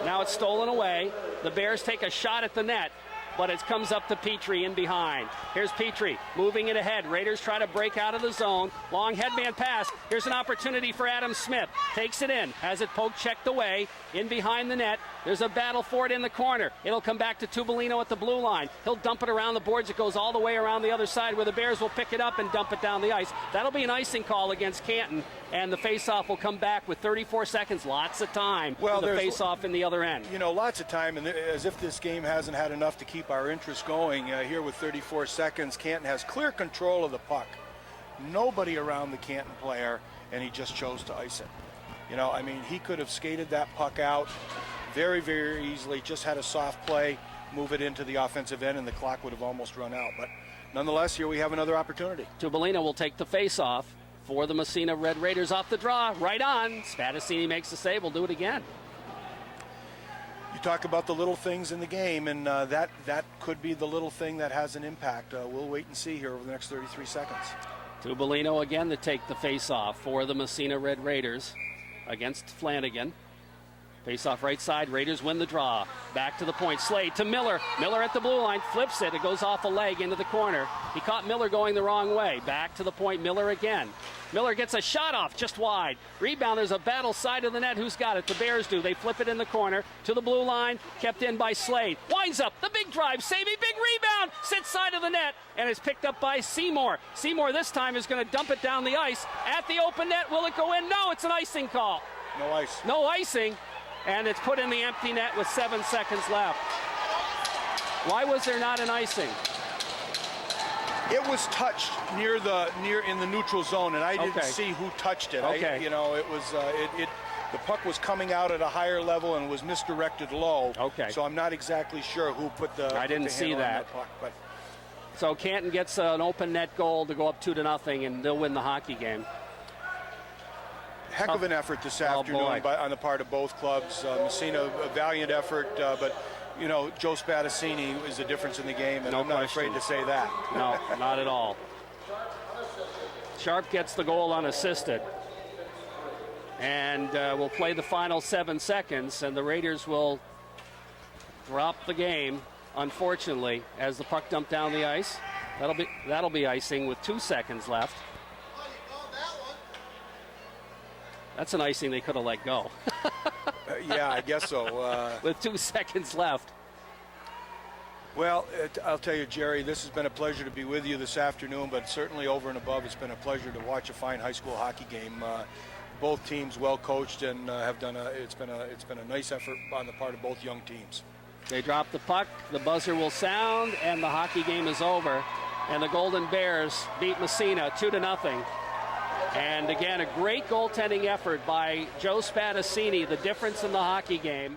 Now it's stolen away. The Bears take a shot at the net. but it comes up to Petrie in behind. Here's Petrie moving it ahead. Raiders try to break out of the zone. Long headman pass. Here's an opportunity for Adam Smith. Takes it in. Has it poke checked away. In behind the net. There's a battle for it in the corner. It'll come back to Tubolino at the blue line. He'll dump it around the boards. It goes all the way around the other side where the Bears will pick it up and dump it down the ice. That'll be an icing call against Canton, and the face-off will come back with 34 seconds. Lots of time for the face-off in the other end. You know, lots of time, and as if this game hasn't had enough to keep our interest going. Here with 34 seconds, Canton has clear control of the puck. Nobody around the Canton player, and he just chose to ice it. You know, I mean, he could have skated that puck out very, very easily, just had a soft play, move it into the offensive end, and the clock would have almost run out. But nonetheless, here we have another opportunity. Tubolino will take the face-off for the Massena Red Raiders off the draw. Right on. Spadassini makes the save. We'll do it again. You talk about the little things in the game, and that could be the little thing that has an impact. We'll wait and see here over the next 33 seconds. Tubolino again to take the face-off for the Massena Red Raiders against Flanagan. Face-off right side. Raiders win the draw. Back to the point. Slade to Miller. Miller at the blue line. Flips it. It goes off a leg into the corner. He caught Miller going the wrong way. Back to the point. Miller again. Miller gets a shot off just wide. Rebound. There's a battle side of the net. Who's got it? The Bears do. They flip it in the corner to the blue line. Kept in by Slade. Winds up. The big drive. Saving. Big rebound. Sits side of the net. And is picked up by Seymour. Seymour this time is going to dump it down the ice. At the open net. Will it go in? No. It's an icing call. No ice. No icing. And it's put in the empty net with 7 seconds left. Why was there not an icing? It was touched near in the neutral zone, and I didn't see who touched it. Okay. It was the puck was coming out at a higher level and was misdirected low. Okay. So I'm not exactly sure who put the. I didn't see that. Puck, but. So Canton gets an open net goal to go up 2-0, and they'll win the hockey game. Heck of an effort this afternoon on the part of both clubs. Massena, a valiant effort, but you know, Joe Spadassini is the difference in the game, and I'm not afraid to say that. No, not at all. Sharp gets the goal unassisted, and we'll play the final 7 seconds, and the Raiders will drop the game, unfortunately, as the puck dumped down the ice. That'll be icing with 2 seconds left. That's an icing they could have let go. Yeah, I guess so. With 2 seconds left. Well, I'll tell you, Jerry, this has been a pleasure to be with you this afternoon, but certainly over and above, it's been a pleasure to watch a fine high school hockey game. Both teams well coached and have done it's been a nice effort on the part of both young teams. They drop the puck, the buzzer will sound, and the hockey game is over. And the Golden Bears beat Massena 2-0. And again, a great goaltending effort by Joe Spadassini, the difference in the hockey game.